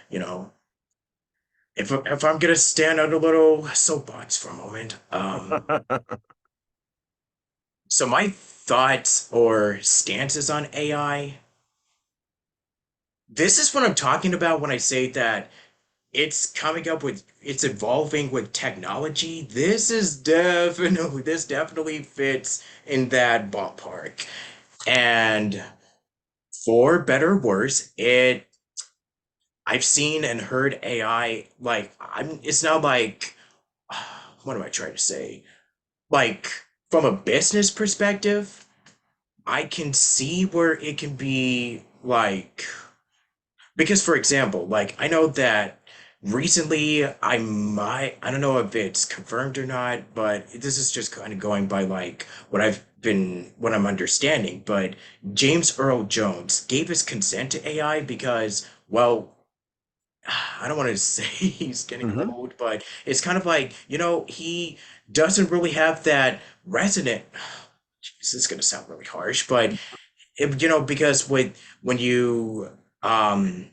if I'm gonna stand on a little soapbox for a moment. So my thoughts or stances on AI, this is what I'm talking about when I say that it's evolving with technology. This definitely fits in that ballpark. And for better or worse, I've seen and heard AI like it's not like what am I trying to say? Like from a business perspective, I can see where it can be like because for example, like I know that recently I don't know if it's confirmed or not, but this is just kind of going by like what I'm understanding, but James Earl Jones gave his consent to AI because, well, I don't want to say he's getting Hmm. old, but it's kind of like, he doesn't really have that resonant. This is going to sound really harsh, but because when um,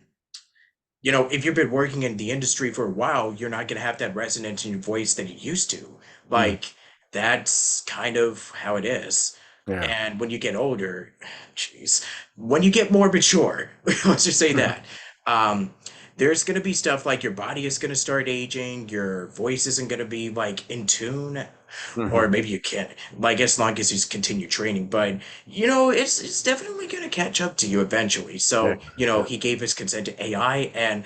if you've been working in the industry for a while, you're not going to have that resonance in your voice that you used to. Hmm. Like, that's kind of how it is. Yeah. And when you get older, jeez, when you get more mature, let's just say Hmm. that, um, there's going to be stuff like your body is going to start aging, your voice isn't going to be like in tune, or Hmm. maybe you can, like as long as you continue training. But it's definitely going to catch up to you eventually. Yeah. So he gave his consent to AI, and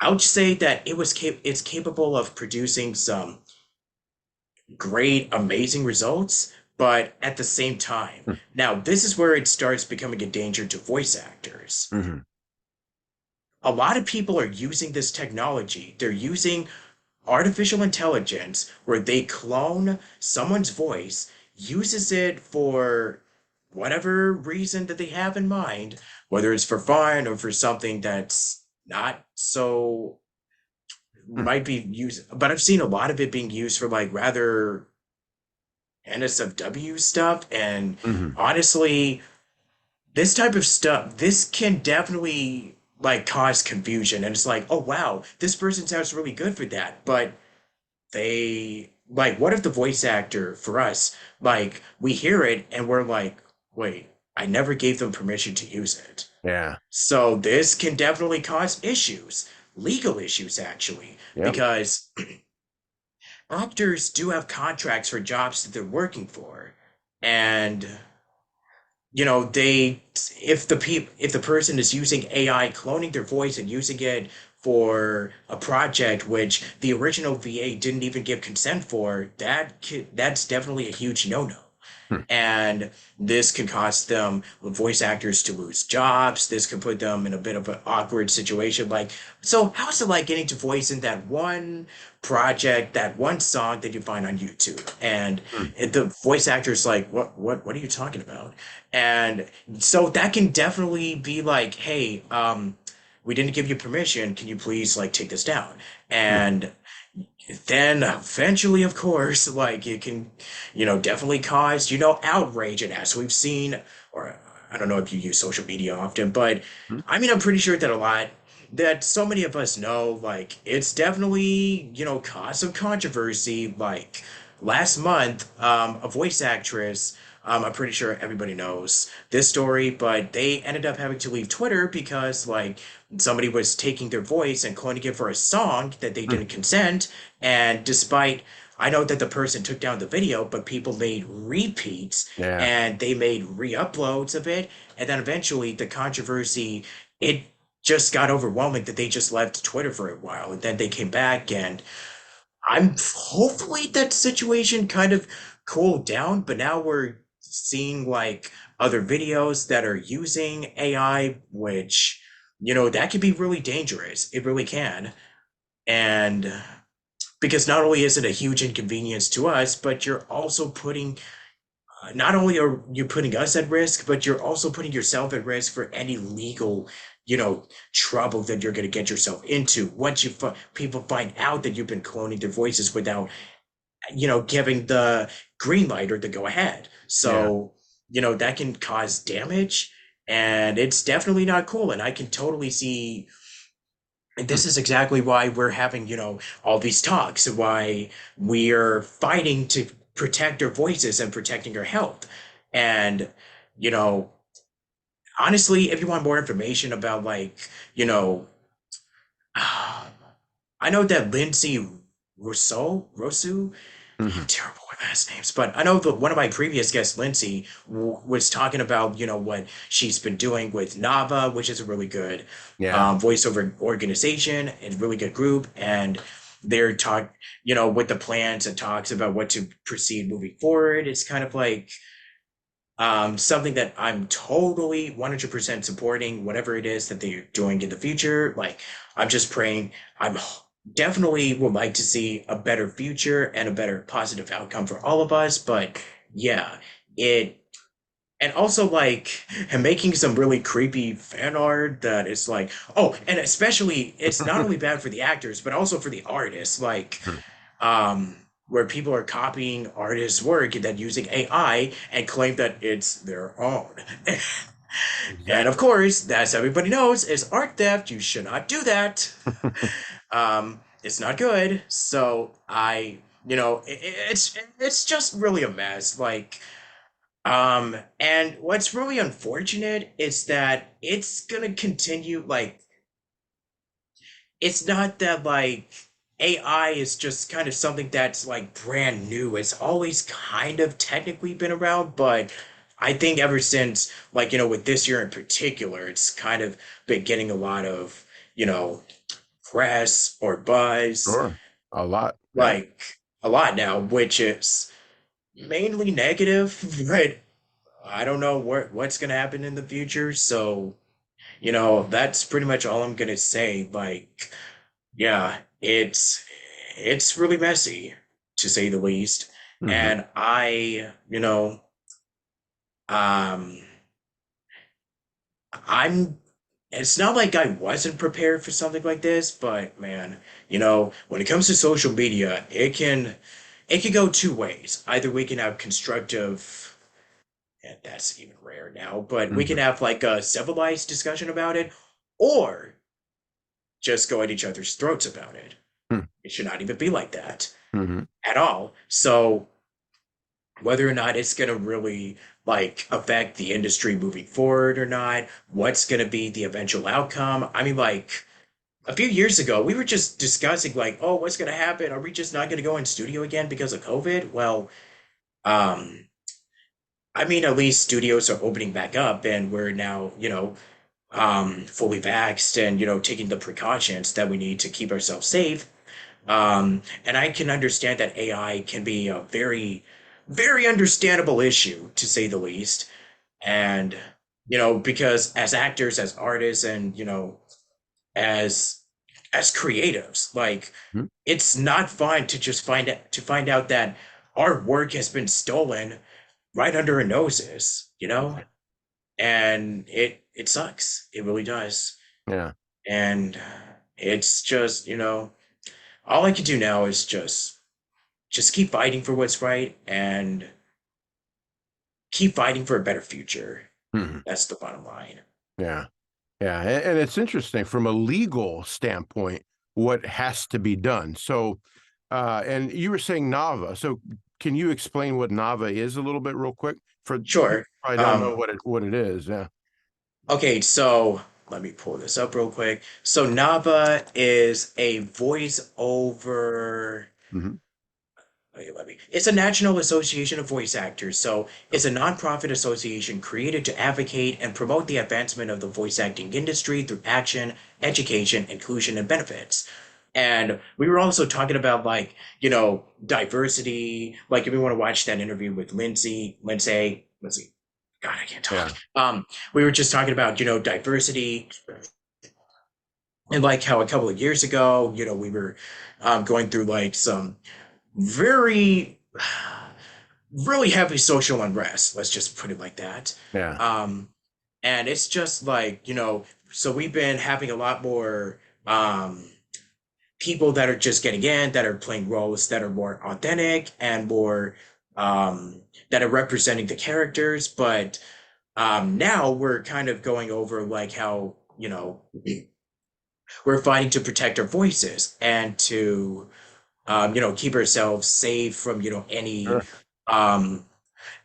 I would say that it's capable of producing some great, amazing results. But at the same time, now this is where it starts becoming a danger to voice actors. Hmm. A lot of people are using this technology. They're using artificial intelligence where they clone someone's voice, uses it for whatever reason that they have in mind, whether it's for fun or for something that's not so might be used, but I've seen a lot of it being used for like rather NSFW stuff. And Hmm. honestly, this type of stuff, this can definitely like cause confusion. And it's like, oh wow, this person sounds really good for that. But they like what if the voice actor for us like we hear it and we're like, wait, I never gave them permission to use it. Yeah. So this can definitely cause issues, legal issues actually, Yep. because actors do have contracts for jobs that they're working for, and they if the person is using AI cloning their voice and using it for a project which the original VA didn't even give consent for, that's definitely a huge no-no. Hmm. And this can cause them voice actors to lose jobs. This can put them in a bit of an awkward situation. Like, so how's it like getting to voice in that one project, that one song that you find on YouTube? And Hmm. the voice actor's like, what are you talking about? And so that can definitely be like, hey, we didn't give you permission. Can you please like take this down? Hmm. And then eventually, of course, like it can, definitely cause, outrage. And as we've seen, or I don't know if you use social media often, but Hmm. I mean, I'm pretty sure that so many of us know, like, it's definitely, caused some controversy. Like last month, a voice actress, I'm pretty sure everybody knows this story, but they ended up having to leave Twitter because, like, somebody was taking their voice and cloning it for a song that they Hmm. didn't consent. And despite, I know that the person took down the video, but people made repeats Yeah. and they made re-uploads of it. And then eventually the controversy, it just got overwhelming that they just left Twitter for a while. And then they came back, and I'm hopefully that situation kind of cooled down, but now we're seeing like other videos that are using AI, which, that can be really dangerous. It really can. And because not only is it a huge inconvenience to us, but you're also not only are you putting us at risk, but you're also putting yourself at risk for any legal, trouble that you're going to get yourself into once people find out that you've been cloning their voices without, giving the green light or the go ahead. Yeah. So, that can cause damage, and it's definitely not cool. And I can totally see, and Hmm. this is exactly why we're having, all these talks, and why we're fighting to protect our voices and protecting our health. And, you know, honestly, if you want more information about, like, you know, I know that Lindsay Rousseau, I'm Hmm. terrible with last names, but I know that one of my previous guests, Lindsay, was talking about, what she's been doing with Nava, which is a really good Yeah. voiceover organization and really good group. And they're with the plans and talks about what to proceed moving forward. It's kind of like something that I'm totally 100% supporting, whatever it is that they're doing in the future. Like, I'm just praying. I'm definitely would like to see a better future and a better positive outcome for all of us. But yeah, it, and also like making some really creepy fan art that is like, oh, and especially it's not only bad for the actors, but also for the artists. Like, um, where people are copying artists' work and then using AI and claim that it's their own. And of Exactly. course, as everybody knows, is art theft. You should not do that. It's not good. So it's just really a mess. Like, and what's really unfortunate is that it's gonna continue. Like, it's not that like AI is just kind of something that's like brand new. It's always kind of technically been around, but I think ever since, like, with this year in particular, it's kind of been getting a lot of, you know, press or buzz, Sure. A lot. Yeah. like a lot now, which is mainly negative, but I don't know what's gonna happen in the future. So, that's pretty much all I'm gonna say. Like, yeah, it's really messy, to say the least. Hmm. And um I'm it's not like I wasn't prepared for something like this, but man, when it comes to social media, it can go two ways. Either we can have constructive, and that's even rare now, but we can Hmm. have like a civilized discussion about it, or just go at each other's throats about it. It should not even be like that Hmm. at all. So whether or not it's going to really like affect the industry moving forward or not, what's going to be the eventual outcome. I mean, like a few years ago, we were just discussing like, oh, what's going to happen? Are we just not going to go in studio again because of COVID? Well, um, I mean, at least studios are opening back up, and we're now, fully vaxxed and taking the precautions that we need to keep ourselves safe. And I can understand that AI can be a very, very understandable issue, to say the least. And, because as actors, as artists, and, as creatives, like, Hmm. it's not fun to just find out that our work has been stolen right under our noses, and it sucks. It really does. Yeah. And it's just, all I can do now is just keep fighting for what's right and keep fighting for a better future. Hmm. That's the bottom line. Yeah. Yeah. And it's interesting from a legal standpoint, what has to be done. So, and you were saying Nava. So, can you explain what Nava is a little bit, real quick, for people Sure. who probably don't know Um, what it is? Yeah. okay, so let me pull this up real quick. So Nava is a voice over. Hmm. It's a National Association of Voice Actors, so it's a nonprofit association created to advocate and promote the advancement of the voice acting industry through action, education, inclusion, and benefits. And we were also talking about like, diversity. Like if you want to watch that interview with Lindsay, God, I can't talk. Yeah. We were just talking about, diversity, and like how a couple of years ago, we were going through like some very really heavy social unrest. Let's just put it like that. Yeah. Um, and it's just like, so we've been having a lot more people that are just getting in, that are playing roles that are more authentic and more um, that are representing the characters, but now we're kind of going over like how, we're fighting to protect our voices and to keep ourselves safe from, Sure. um,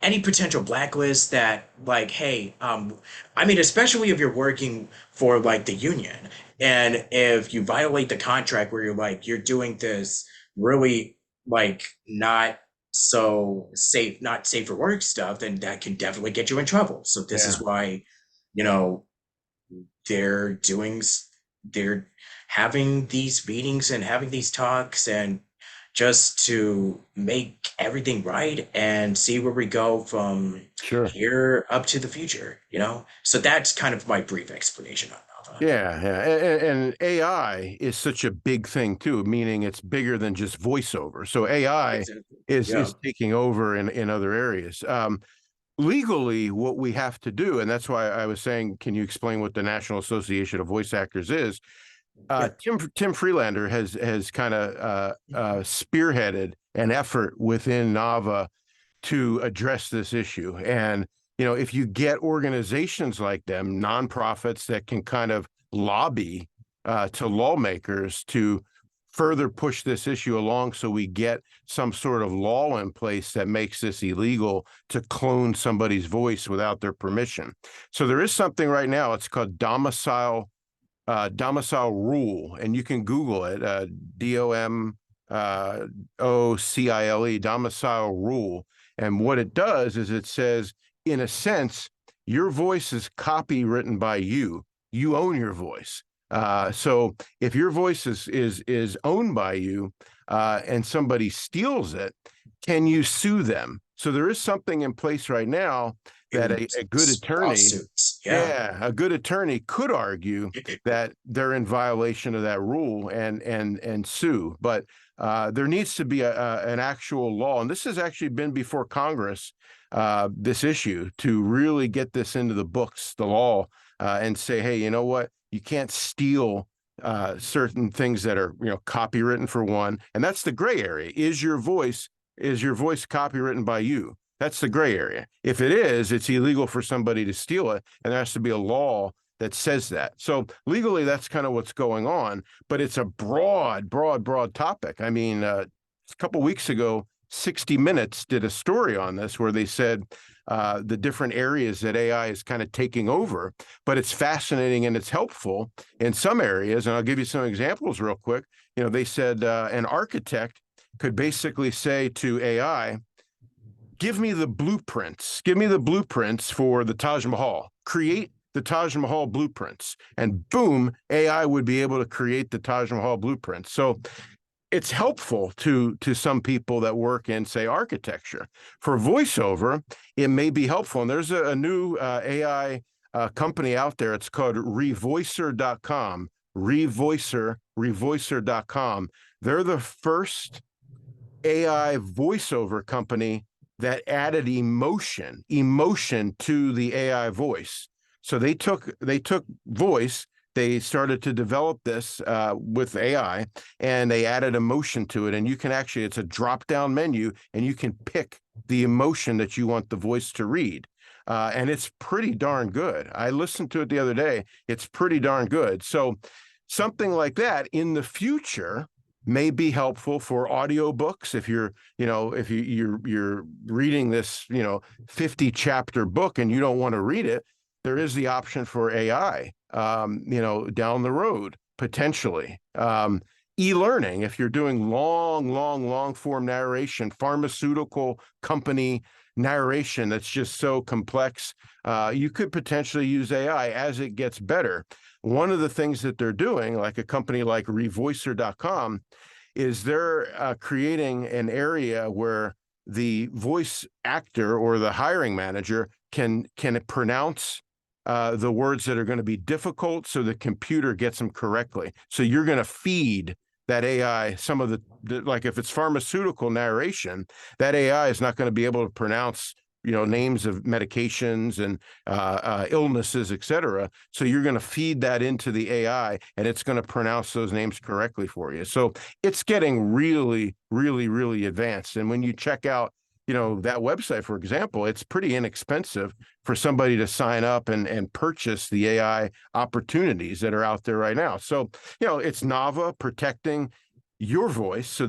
any potential blacklist that like, hey, I mean, especially if you're working for like the union and if you violate the contract where you're doing this really like not safe for work stuff, then that can definitely get you in trouble. So this is Yeah. why, you know, they're doing they're having these meetings and having these talks and just to make everything right and see where we go from Sure. here up to the future, so that's kind of my brief explanation on Nava. Yeah, yeah, and AI is such a big thing too, meaning it's bigger than just voiceover. So AI Exactly. is Yeah. taking over in other areas. Legally, what we have to do, and that's why I was saying, can you explain what the National Association of Voice Actors is? Yeah. Tim Freelander has kind of spearheaded an effort within NAVA to address this issue. And, if you get organizations like them, nonprofits that can kind of lobby to lawmakers to further push this issue along so we get some sort of law in place that makes this illegal to clone somebody's voice without their permission. So there is something right now, it's called domicile rule, and you can Google it, DOMOCILE, domicile rule. And what it does is it says, in a sense, your voice is copywritten by you. You own your voice. So if your voice is owned by you and somebody steals it, can you sue them? So there is something in place right now that a good attorney, Lawsuits. Yeah. yeah, a good attorney could argue that they're in violation of that rule and sue. But there needs to be an actual law, and this has actually been before Congress. This issue to really get this into the books, the law, and say, hey, you know what? You can't steal certain things that are copywritten for one, and that's the gray area. Is your voice copywritten by you? That's the gray area. If it is, it's illegal for somebody to steal it, and there has to be a law that says that. So legally, that's kind of what's going on, but it's a broad topic. I mean, a couple weeks ago, 60 Minutes did a story on this where they said the different areas that AI is kind of taking over, but it's fascinating and it's helpful in some areas. And I'll give you some examples real quick. They said an architect could basically say to AI, give me the blueprints. Give me the blueprints for the Taj Mahal. Create the Taj Mahal blueprints. And boom, AI would be able to create the Taj Mahal blueprints. So it's helpful to some people that work in, say, architecture. For voiceover, it may be helpful. And there's a new AI company out there. It's called revoicer.com. Revoicer.com. They're the first AI voiceover company that added emotion to the AI voice. So they took voice, they started to develop this with AI, and they added emotion to it. And you can actually, it's a drop down menu, and you can pick the emotion that you want the voice to read. And it's pretty darn good. I listened to it the other day. It's pretty darn good. So something like that in the future may be helpful for audiobooks. If you're reading this 50 chapter book and you don't want to read it, there is the option for AI down the road potentially. E-learning, if you're doing long form narration, pharmaceutical company narration that's just so complex, you could potentially use AI as it gets better. One of the things that they're doing, like a company like revoicer.com, is they're creating an area where the voice actor or the hiring manager can pronounce the words that are going to be difficult so the computer gets them correctly. So you're going to feed that AI some of like if it's pharmaceutical narration, that AI is not going to be able to pronounce names of medications and illnesses, et cetera. So you're going to feed that into the AI and it's going to pronounce those names correctly for you. So it's getting really advanced. And when you check out, that website, for example, it's pretty inexpensive for somebody to sign up and purchase the AI opportunities that are out there right now. So, it's Nava protecting your voice so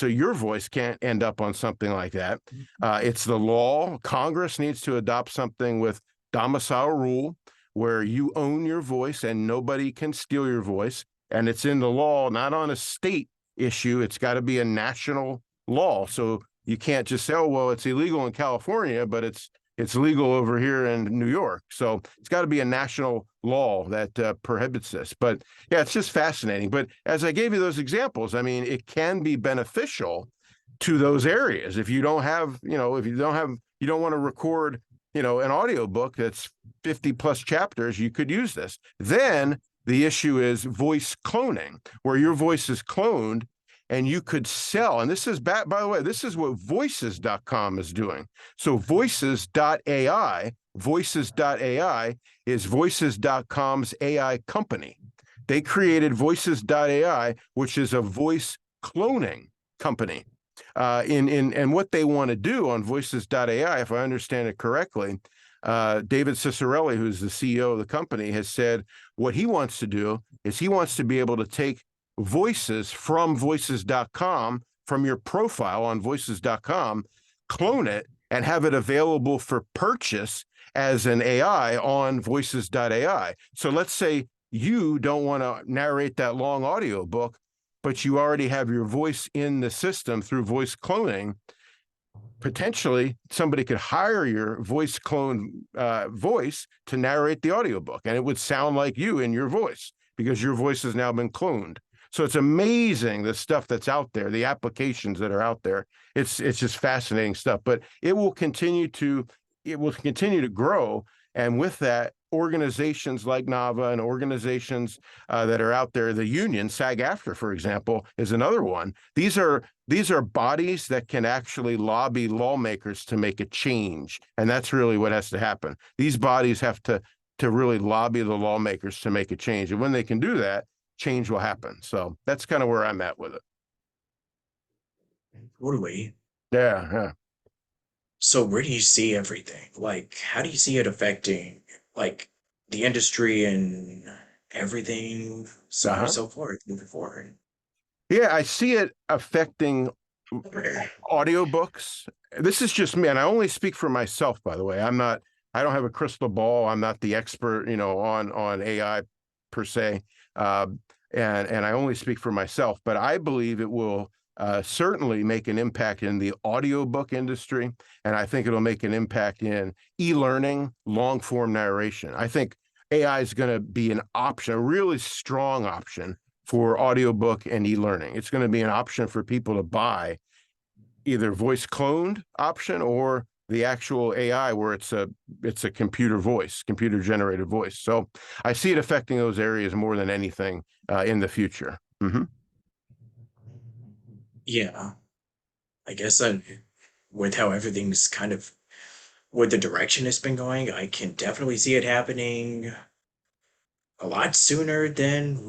your voice can't end up on something like that. It's the law. Congress needs to adopt something with domicile rule where you own your voice and nobody can steal your voice. And it's in the law, not on a state issue. It's got to be a national law. So you can't just say, oh, well, it's illegal in California, but it's legal over here in New York. So it's got to be a national law that prohibits this. But yeah, it's just fascinating. But as I gave you those examples, I mean, it can be beneficial to those areas. If you don't have, you don't want to record, an audiobook that's 50 plus chapters, you could use this. Then the issue is voice cloning, where your voice is cloned and you could sell. And this is, by the way, this is what voices.com is doing. So voices.ai is voices.com's AI company. They created voices.ai, which is a voice cloning company. And what they want to do on voices.ai, if I understand it correctly, David Ciccarelli, who's the CEO of the company, has said what he wants to do is he wants to be able to take voices from voices.com, from your profile on voices.com, clone it, and have it available for purchase as an AI on voices.ai. So let's say you don't want to narrate that long audio book, but you already have your voice in the system through voice cloning. Potentially somebody could hire your voice clone voice to narrate the audiobook, and it would sound like you in your voice because your voice has now been cloned. So it's amazing the stuff that's out there, the applications that are out there. It's just fascinating stuff, but it will continue to grow. And with that, organizations like NAVA and organizations that are out there, the union, SAG-AFTRA, for example, is another one. These are bodies that can actually lobby lawmakers to make a change. And that's really what has to happen. These bodies have to really lobby the lawmakers to make a change. And when they can do that, change will happen. So that's kind of where I'm at with it. Totally. Yeah. So where do you see everything? Like, how do you see it affecting like the industry and everything, so on and Uh-huh. so forth, moving forward? Yeah, I see it affecting audiobooks. This is just me, and I only speak for myself, by the way. I don't have a crystal ball. I'm not the expert, on AI per se. Uh, and I only speak for myself, but I believe it will certainly make an impact in the audiobook industry. And I think it'll make an impact in e-learning, long form narration. I think AI is going to be an option, a really strong option for audiobook and e-learning. It's going to be an option for people to buy either voice cloned option or the actual AI where it's a computer generated voice. So I see it affecting those areas more than anything in the future. Mm-hmm. Yeah, I guess with how everything's kind of with the direction it's been going, I can definitely see it happening a lot sooner than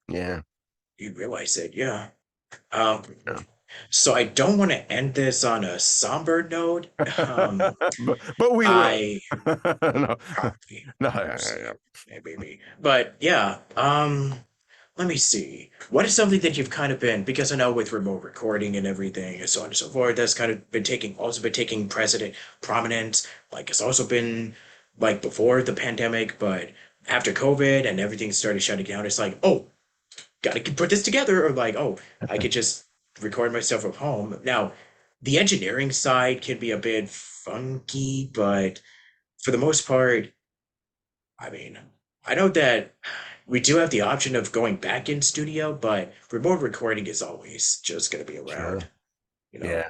Yeah. you realize it. Yeah. Um, so I don't want to end this on a somber note. But we will. I No, probably no, we'll see, maybe. But yeah, let me see. What is something that you've kind of been, because I know with remote recording and everything and so on and so forth, that's kind of been taking precedent, prominence. Like it's also been like before the pandemic, but after COVID and everything started shutting down, it's like, oh, gotta put this together, or like, oh, I could just record myself from home. Now, the engineering side can be a bit funky, but for the most part, I mean, I know that we do have the option of going back in studio, but remote recording is always just going to be around, sure. you Yeah. know?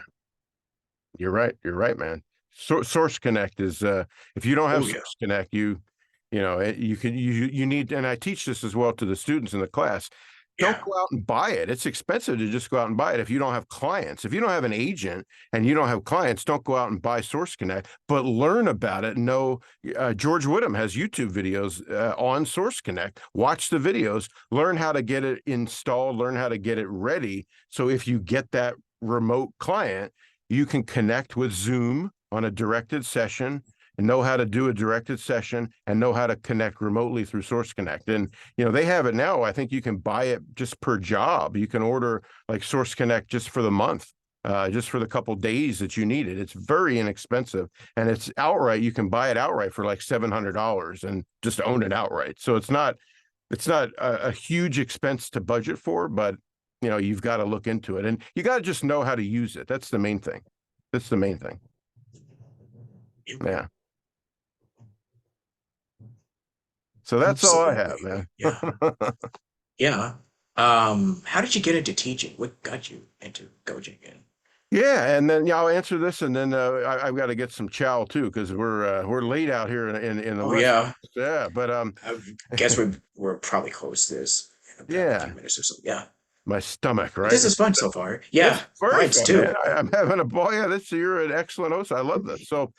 You're right. You're right, man. Source Connect is if you don't have Oh, yeah. Source Connect, you need, and I teach this as well to the students in the class. Don't Yeah. go out and buy it. It's expensive to just go out and buy it if you don't have clients. If you don't have an agent and you don't have clients, don't go out and buy Source Connect, but learn about it. Know George Whittam has YouTube videos on Source Connect. Watch the videos, learn how to get it installed, learn how to get it ready. So if you get that remote client, you can connect with Zoom on a directed session and know how to do a directed session and know how to connect remotely through Source Connect. And, they have it now. I think you can buy it just per job. You can order like Source Connect just for the month. Just for the couple days that you need it. It's very inexpensive, and it's outright. You can buy it outright for like $700 and just own it outright. So it's not a huge expense to budget for, but you've got to look into it, and you got to just know how to use it. That's the main thing. That's the main thing. Yeah. So that's all I have, Absolutely. man. Yeah. Yeah. How did you get into teaching? What got you into coaching? And Yeah, and then I'll answer this, and then I've got to get some chow too because we're late out here in the oh West yeah, Coast. Yeah, but I guess we're probably close to this in about a few yeah, minutes or so. Yeah. my stomach, But right? this is fun so far. It's Yeah, very mine's fun, man. too. I'm having a ball. Yeah, you're an excellent host. I love this. So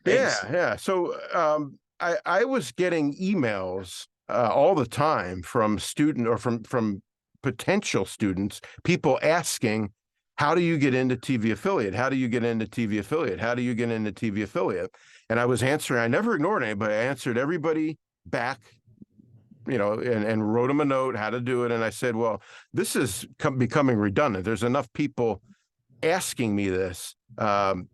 yeah, Thanks. yeah. So I was getting emails all the time from student or from potential students, people asking, how do you get into TV affiliate? How do you get into TV affiliate? How do you get into TV affiliate? And I was answering, I never ignored anybody. I answered everybody back, and wrote them a note how to do it. And I said, well, this is becoming redundant. There's enough people asking me this. And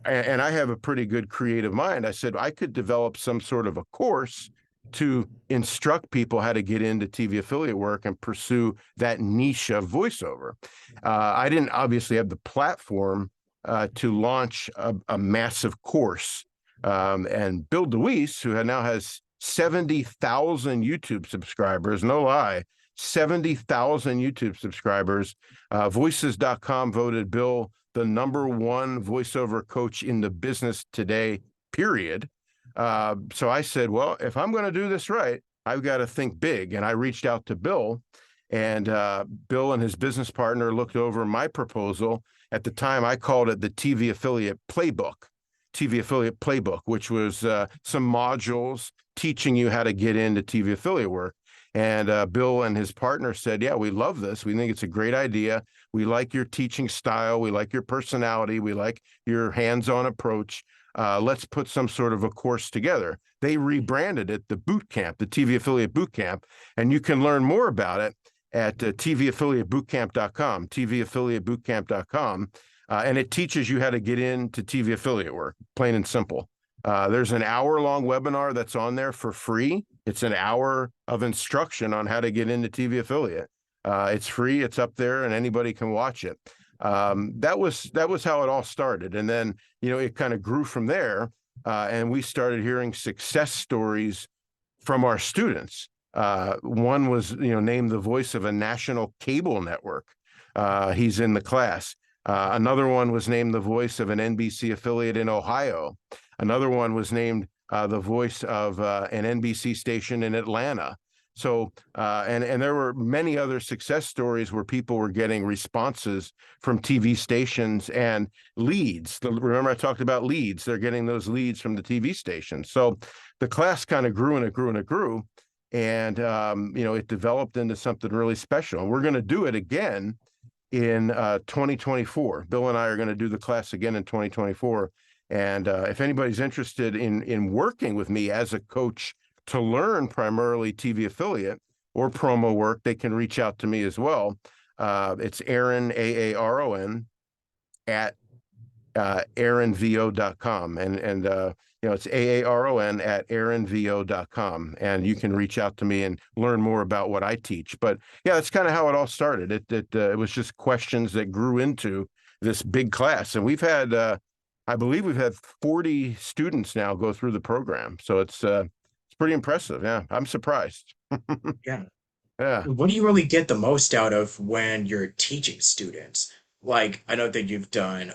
I have a pretty good creative mind. I said I could develop some sort of a course to instruct people how to get into TV affiliate work and pursue that niche of voiceover. I didn't obviously have the platform to launch a massive course. And Bill DeWeese, who now has 70,000 YouTube subscribers, no lie, 70,000 YouTube subscribers. Voices.com voted Bill the #1 voiceover coach in the business today, period. So I said, well, if I'm going to do this right, I've got to think big. And I reached out to Bill, and Bill and his business partner looked over my proposal. At the time, I called it the TV Affiliate Playbook, which was some modules teaching you how to get into TV affiliate work. And Bill and his partner said, yeah, we love this. We think it's a great idea. We like your teaching style. We like your personality. We like your hands-on approach. Let's put some sort of a course together. They rebranded it the boot camp, the TV Affiliate Boot Camp, and you can learn more about it at tvaffiliatebootcamp.com, tvaffiliatebootcamp.com, and it teaches you how to get into TV affiliate work, plain and simple. There's an hour-long webinar that's on there for free. It's an hour of instruction on how to get into TV affiliate. It's free. It's up there, and anybody can watch it. That was how it all started, and then it kind of grew from there, and we started hearing success stories from our students. One was named the voice of a national cable network. He's in the class. Another one was named the voice of an NBC affiliate in Ohio. Another one was named the voice of an NBC station in Atlanta. So, and there were many other success stories where people were getting responses from TV stations and leads. Remember, I talked about leads. They're getting those leads from the TV stations. So the class kind of grew and it grew and it grew. And, it developed into something really special. And we're going to do it again in 2024. Bill and I are going to do the class again in 2024. And if anybody's interested in working with me as a coach to learn primarily TV affiliate or promo work, they can reach out to me as well. It's Aaron, Aaron, at aaronvo.com. And it's Aaron at aaronvo.com. And you can reach out to me and learn more about what I teach. But yeah, that's kind of how it all started. It was just questions that grew into this big class. And we've had, I believe we've had 40 students now go through the program. So it's pretty impressive. Yeah, I'm surprised. Yeah. Yeah. What do you really get the most out of when you're teaching students? Like, I know that you've done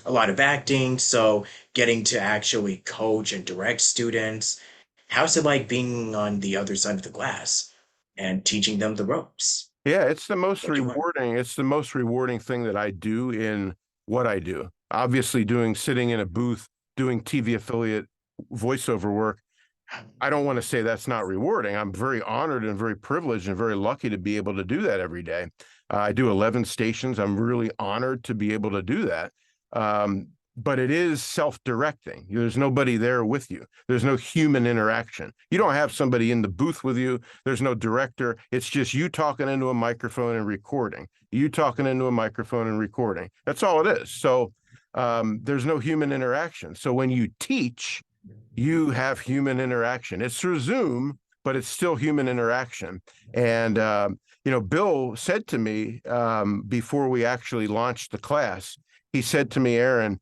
a lot of acting, so getting to actually coach and direct students, how's it like being on the other side of the glass and teaching them the ropes? Yeah, it's the most What do you learn? rewarding. It's the most rewarding thing that I do in what I do. Obviously, sitting in a booth, doing TV affiliate voiceover work. I don't want to say that's not rewarding. I'm very honored and very privileged and very lucky to be able to do that every day. I do 11 stations. I'm really honored to be able to do that. But it is self-directing. There's nobody there with you. There's no human interaction. You don't have somebody in the booth with you. There's no director. It's just you talking into a microphone and recording. You talking into a microphone and recording. That's all it is. So there's no human interaction. So when you teach, you have human interaction. It's through Zoom, but it's still human interaction. And Bill said to me before we actually launched the class, he said to me, Aaron,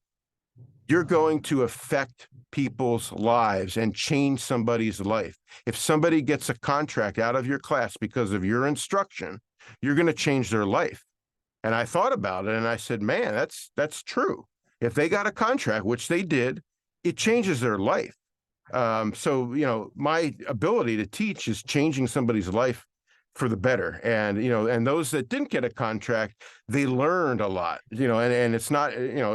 you're going to affect people's lives and change somebody's life. If somebody gets a contract out of your class because of your instruction, you're going to change their life. And I thought about it and I said, man, that's true. If they got a contract, which they did, it changes their life. So my ability to teach is changing somebody's life for the better. And those that didn't get a contract, they learned a lot, and it's not,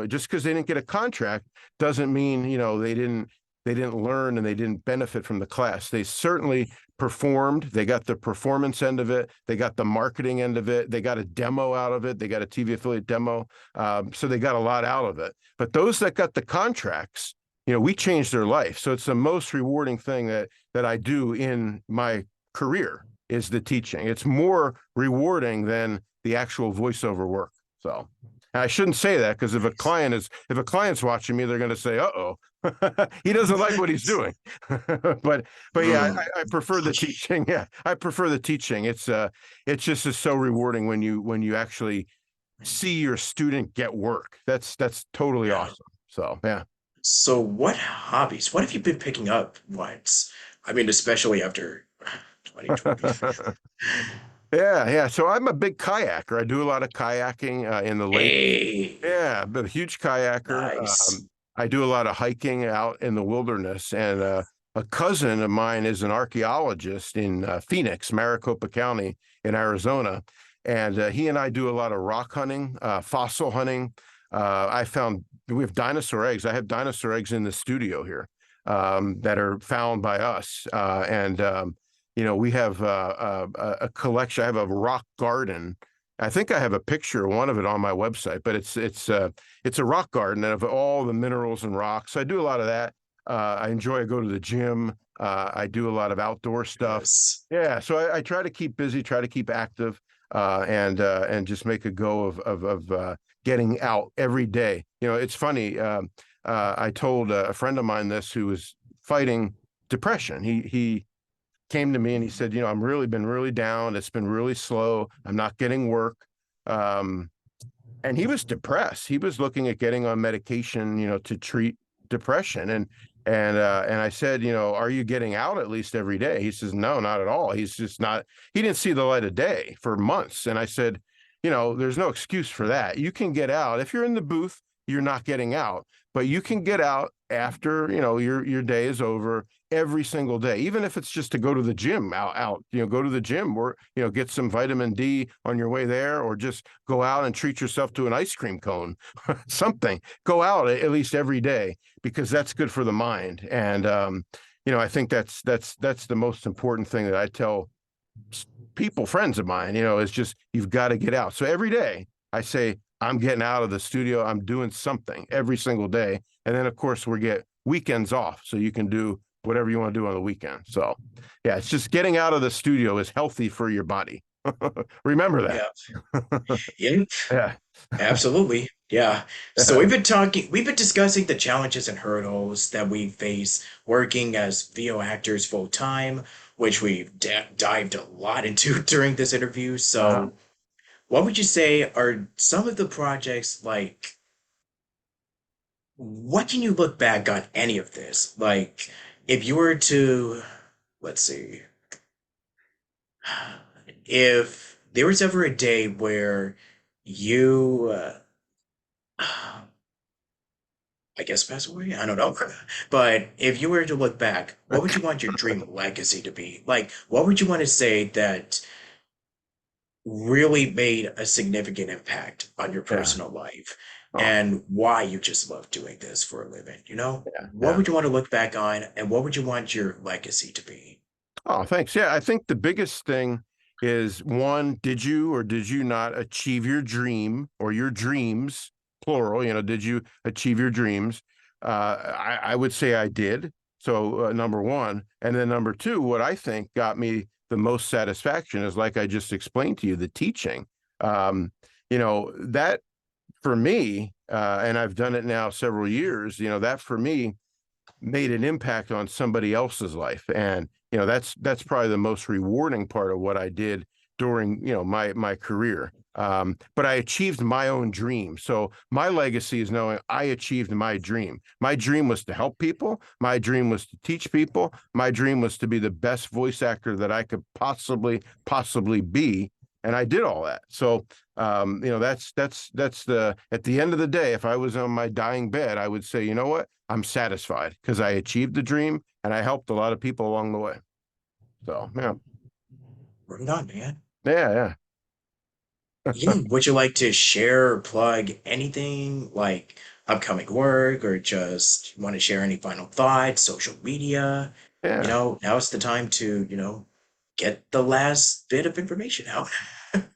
just because they didn't get a contract doesn't mean, they didn't learn and they didn't benefit from the class. They certainly performed. They got the performance end of it. They got the marketing end of it. They got a demo out of it. They got a TV affiliate demo. So they got a lot out of it. But those that got the contracts, we changed their life. So it's the most rewarding thing that I do in my career is the teaching. It's more rewarding than the actual voiceover work. So and I shouldn't say that because if a client's watching me, they're going to say, "Uh-oh, he doesn't like what he's doing." but yeah, I prefer the teaching. Yeah, I prefer the teaching. It's just is so rewarding when you actually see your student get work. That's totally Yeah. awesome. So yeah. So what have you been picking up once? I mean, especially after 2020. Yeah, yeah. So I'm a big kayaker. I do a lot of kayaking in the lake. Hey, Yeah, I'm a huge kayaker. nice. I do a lot of hiking out in the wilderness, and a cousin of mine is an archaeologist in Phoenix, Maricopa County in Arizona, and he and I do a lot of rock hunting, fossil hunting. I found we have dinosaur eggs. I have dinosaur eggs in the studio here that are found by us, and we have a collection. I have a rock garden. I think I have a picture of one of it on my website, but it's a rock garden of all the minerals and rocks. I do a lot of that. I enjoy. I go to the gym. I do a lot of outdoor stuff. Yes. Yeah, so I try to keep busy, try to keep active, and just make a go of getting out every day. It's funny. I told a friend of mine this who was fighting depression. He came to me and he said, I'm really been really down. It's been really slow. I'm not getting work. Um, and he was depressed. He was looking at getting on medication, to treat depression. And I said, are you getting out at least every day? He says, no, not at all. He's just not. He didn't see the light of day for months. And I said, there's no excuse for that. You can get out if you're in the booth. You're not getting out, but you can get out after your day is over every single day, even if it's just to go to the gym out go to the gym or get some vitamin D on your way there, or just go out and treat yourself to an ice cream cone. Something. Go out at least every day, because that's good for the mind. And I think that's the most important thing that I tell people, friends of mine, is just you've got to get out. So every day I say, I'm getting out of the studio. I'm doing something every single day. And then, of course, we get weekends off. So you can do whatever you want to do on the weekend. So, yeah, it's just getting out of the studio is healthy for your body. Remember Yeah. that. Yeah. Yeah. Absolutely. Yeah. So we've been discussing the challenges and hurdles that we face working as VO actors full time, which we've dived a lot into during this interview. Uh-huh. So, what would you say are some of the projects like, what can you look back on any of this? Like, if you were to, let's see, if there was ever a day where you, I guess pass away? I don't know. But if you were to look back, what would you want your dream legacy to be? Like, what would you want to say that really made a significant impact on your Yeah. personal life Oh, and why you just love doing this for a living? yeah. What Yeah. would you want to look back on and what would you want your legacy to be? Oh, thanks. Yeah. I think the biggest thing is, one, did you or did you not achieve your dream or your dreams plural, did you achieve your dreams? I would say I did. So number one, and then number two, what I think got me the most satisfaction is, like I just explained to you, the teaching. That for me, and I've done it now several years, that for me made an impact on somebody else's life. And that's probably the most rewarding part of what I did during my career. But I achieved my own dream. So my legacy is knowing I achieved my dream. My dream was to help people. My dream was to teach people. My dream was to be the best voice actor that I could possibly be. And I did all that. So that's the at the end of the day, if I was on my dying bed, I would say, you know what? I'm satisfied because I achieved the dream and I helped a lot of people along the way. So yeah, Right on, man. yeah, yeah. Would you like to share or plug anything like upcoming work or just want to share any final thoughts, social media? Yeah. Now it's the time to, get the last bit of information out.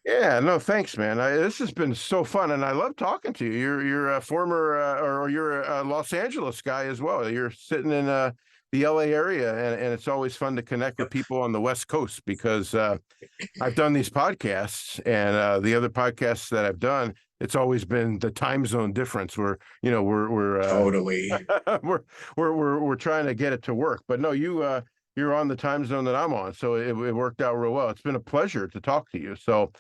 Yeah, no, thanks, man. This has been so fun, and I love talking to you. You're a former, or you're a Los Angeles guy as well. You're sitting in the LA area, and it's always fun to connect with Yep. people on the West Coast because I've done these podcasts, and the other podcasts that I've done, it's always been the time zone difference. Where Totally. we're we're trying to get it to work. But no, you're on the time zone that I'm on, so it worked out real well. It's been a pleasure to talk to you. So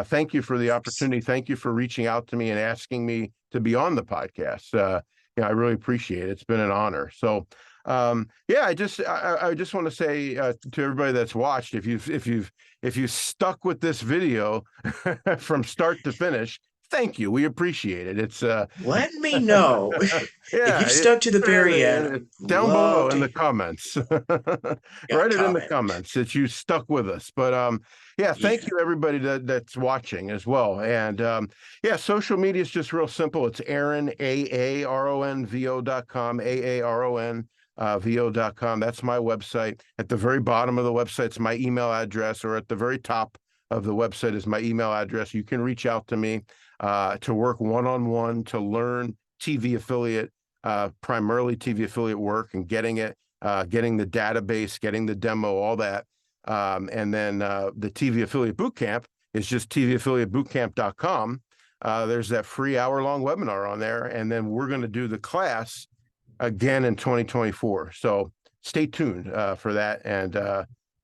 thank you for the opportunity. Thank you for reaching out to me and asking me to be on the podcast. I really appreciate it. It's been an honor. So yeah, I just want to say to everybody that's watched, if you stuck with this video from start to finish, thank you. We appreciate it. It's Let me know if yeah, you've stuck to the put it very end. down below Love in to the comments. yeah, Write it in the comment. comments that you stuck with us. But yeah, thank Yeah. you everybody that's watching as well. And yeah, social media is just real simple. It's Aaron, AARONVO.com, AARON. VO.com. That's my website. At the very bottom of the website is my email address, or at the very top of the website is my email address. You can reach out to me to work one-on-one, to learn TV affiliate, primarily TV affiliate work, and getting it, getting the database, getting the demo, all that. And then the TV affiliate bootcamp is just tvaffiliatebootcamp.com. There's that free hour-long webinar on there, and then we're going to do the class again in 2024. So stay tuned for that. And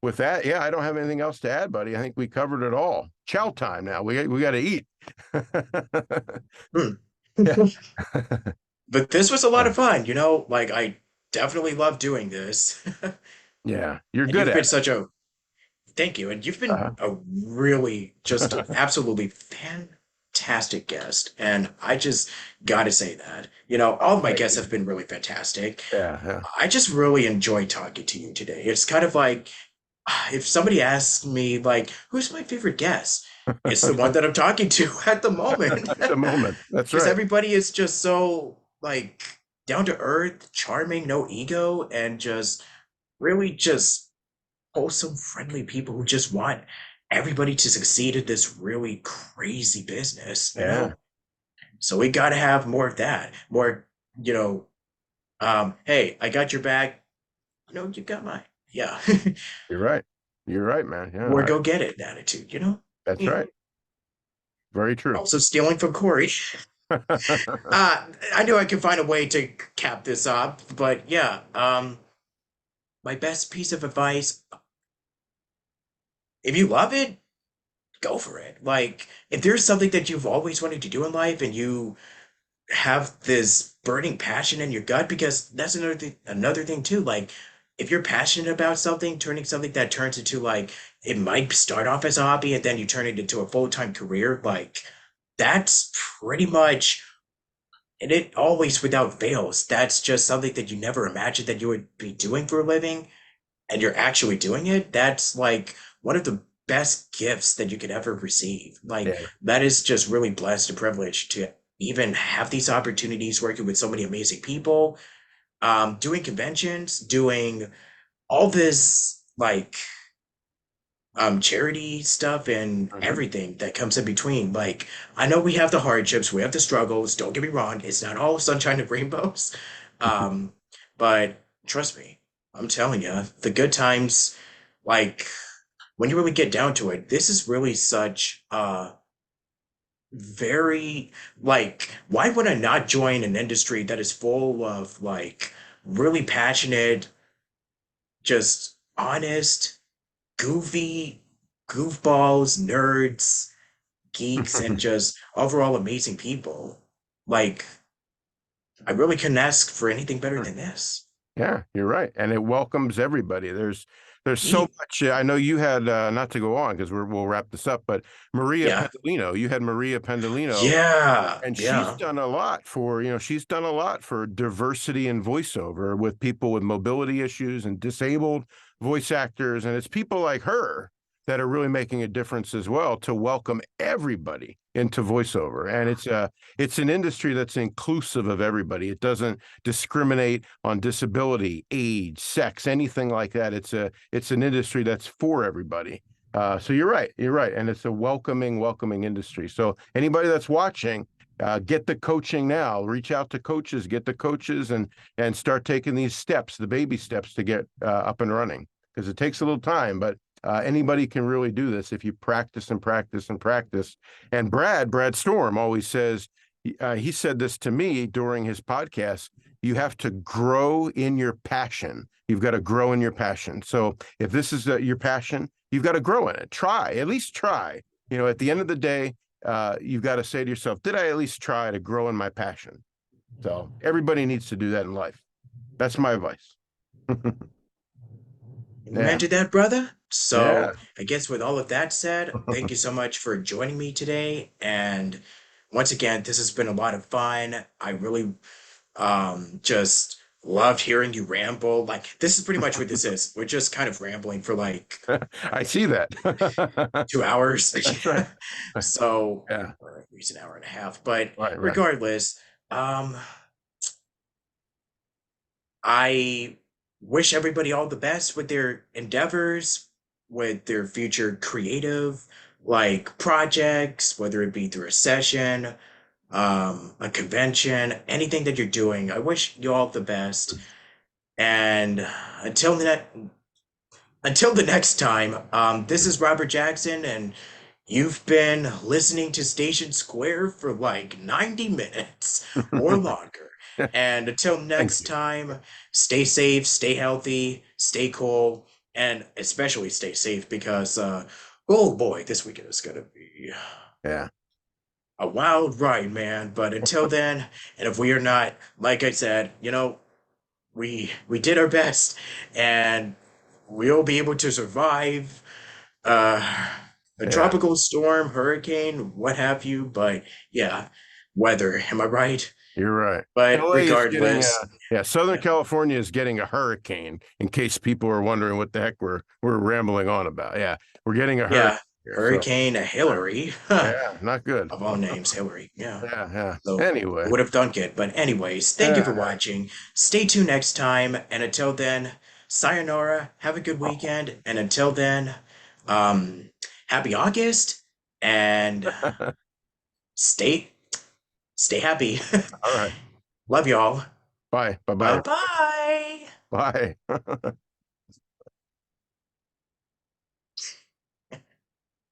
with that, yeah, I don't have anything else to add, buddy. I think we covered it all. Chow time now. We got to eat. Hmm. Yeah. But this was a lot Yeah. of fun, like I definitely love doing this. Yeah. You're And good you've at been it. such a thank you. And you've been Uh-huh. a really just absolutely fantastic guest. And I just gotta say that. All of my Thank guests you. have been really fantastic. Yeah. Yeah. I just really enjoyed talking to you today. It's kind of like if somebody asks me like, who's my favorite guest? It's the one that I'm talking to at the moment. At the moment. That's Because right. everybody is just so like down to earth, charming, no ego, and just really just wholesome, friendly people who just want everybody to succeed in this really crazy business. Yeah. So we got to have more of that. More, you know, hey, I got your back. You got mine. Yeah. You're right. You're right, man. Yeah. Or go get it attitude. That's Yeah. right. Very true. Also stealing from Corey. I knew I could find a way to cap this up, but yeah, my best piece of advice, if you love it, go for it. Like, if there's something that you've always wanted to do in life and you have this burning passion in your gut, because that's another thing too. Like, if you're passionate about something, turning something that turns into like it might start off as a hobby and then you turn it into a full-time career, like that's pretty much and it always without fails, that's just something that you never imagined that you would be doing for a living and you're actually doing it. That's like one of the best gifts that you could ever receive. Like Yeah. that is just really blessed and privileged to even have these opportunities working with so many amazing people, doing conventions, doing all this like charity stuff and Mhm. everything that comes in between. Like, I know we have the hardships, we have the struggles. Don't get me wrong, it's not all sunshine and rainbows. Um, but trust me, I'm telling you, the good times, like when you really get down to it, this is really such a very why would I not join an industry that is full of like really passionate, just honest, goofy goofballs, nerds, geeks, and just overall amazing people. Like, I really couldn't ask for anything better than this. Yeah, you're right. And it welcomes everybody. There's so Ye- much. I know you had not to go on because we'll wrap this up, but Maria Yeah. Pendolino, you had Maria Pendolino, Yeah. and she's Yeah. done a lot for, she's done a lot for diversity in voiceover with people with mobility issues and disabled voice actors. And it's people like her that are really making a difference as well to welcome everybody into voiceover. And it's an industry that's inclusive of everybody. It doesn't discriminate on disability, age, sex, anything like that. It's an industry that's for everybody. So you're right. You're right. And it's a welcoming industry. So anybody that's watching, get the coaching now. Reach out to coaches, get the coaches, and start taking these steps, the baby steps, to get up and running. Because it takes a little time, but anybody can really do this if you practice and practice and practice. And Brad Storm always says, he said this to me during his podcast. You have to grow in your passion. You've got to grow in your passion. So if this is your passion, you've got to grow in it. Try, at least try. At the end of the day, you've got to say to yourself, did I at least try to grow in my passion? So everybody needs to do that in life. That's my advice. Amen Yeah. to that, brother. Yeah. So, I guess with all of that said, thank you so much for joining me today. And once again, this has been a lot of fun. I really just loved hearing you ramble. Like, this is pretty much what this is. We're just kind of rambling for like I see that. 2 hours. That's right. So, Yeah. or at least an hour and a half. But Right. Right. regardless, um, I wish everybody all the best with their endeavors, with their future creative like projects, whether it be through a session, a convention, anything that you're doing. I wish you all the best. And until the until the next time, this is Robert Jackson, and you've been listening to Station Square for like 90 minutes or longer. And until Thank next you. time, stay safe, stay healthy, stay cool, and especially stay safe because, oh boy, this weekend is going to be Yeah. a wild ride, man. But until then, and if we are not, like I said, we did our best, and we'll be able to survive uh a Yeah. tropical storm, hurricane, what have you. But yeah, weather, am I right? You're right. But LA is getting regardless, yeah, Southern yeah, California is getting a hurricane, in case people are wondering what the heck we're rambling on about. Yeah, we're getting a hurricane yeah, here. So Hurricane Hillary, of yeah, not good. all names, Hillary, yeah. Yeah, yeah. So it Anyway, would have done it. But anyways, thank you for yeah. watching. Stay tuned next time, and until then, sayonara, have a good Oh. weekend, and until then, um happy August, and stay stay happy. All right. Love y'all. Bye. Bye. Bye Bye. bye. Bye.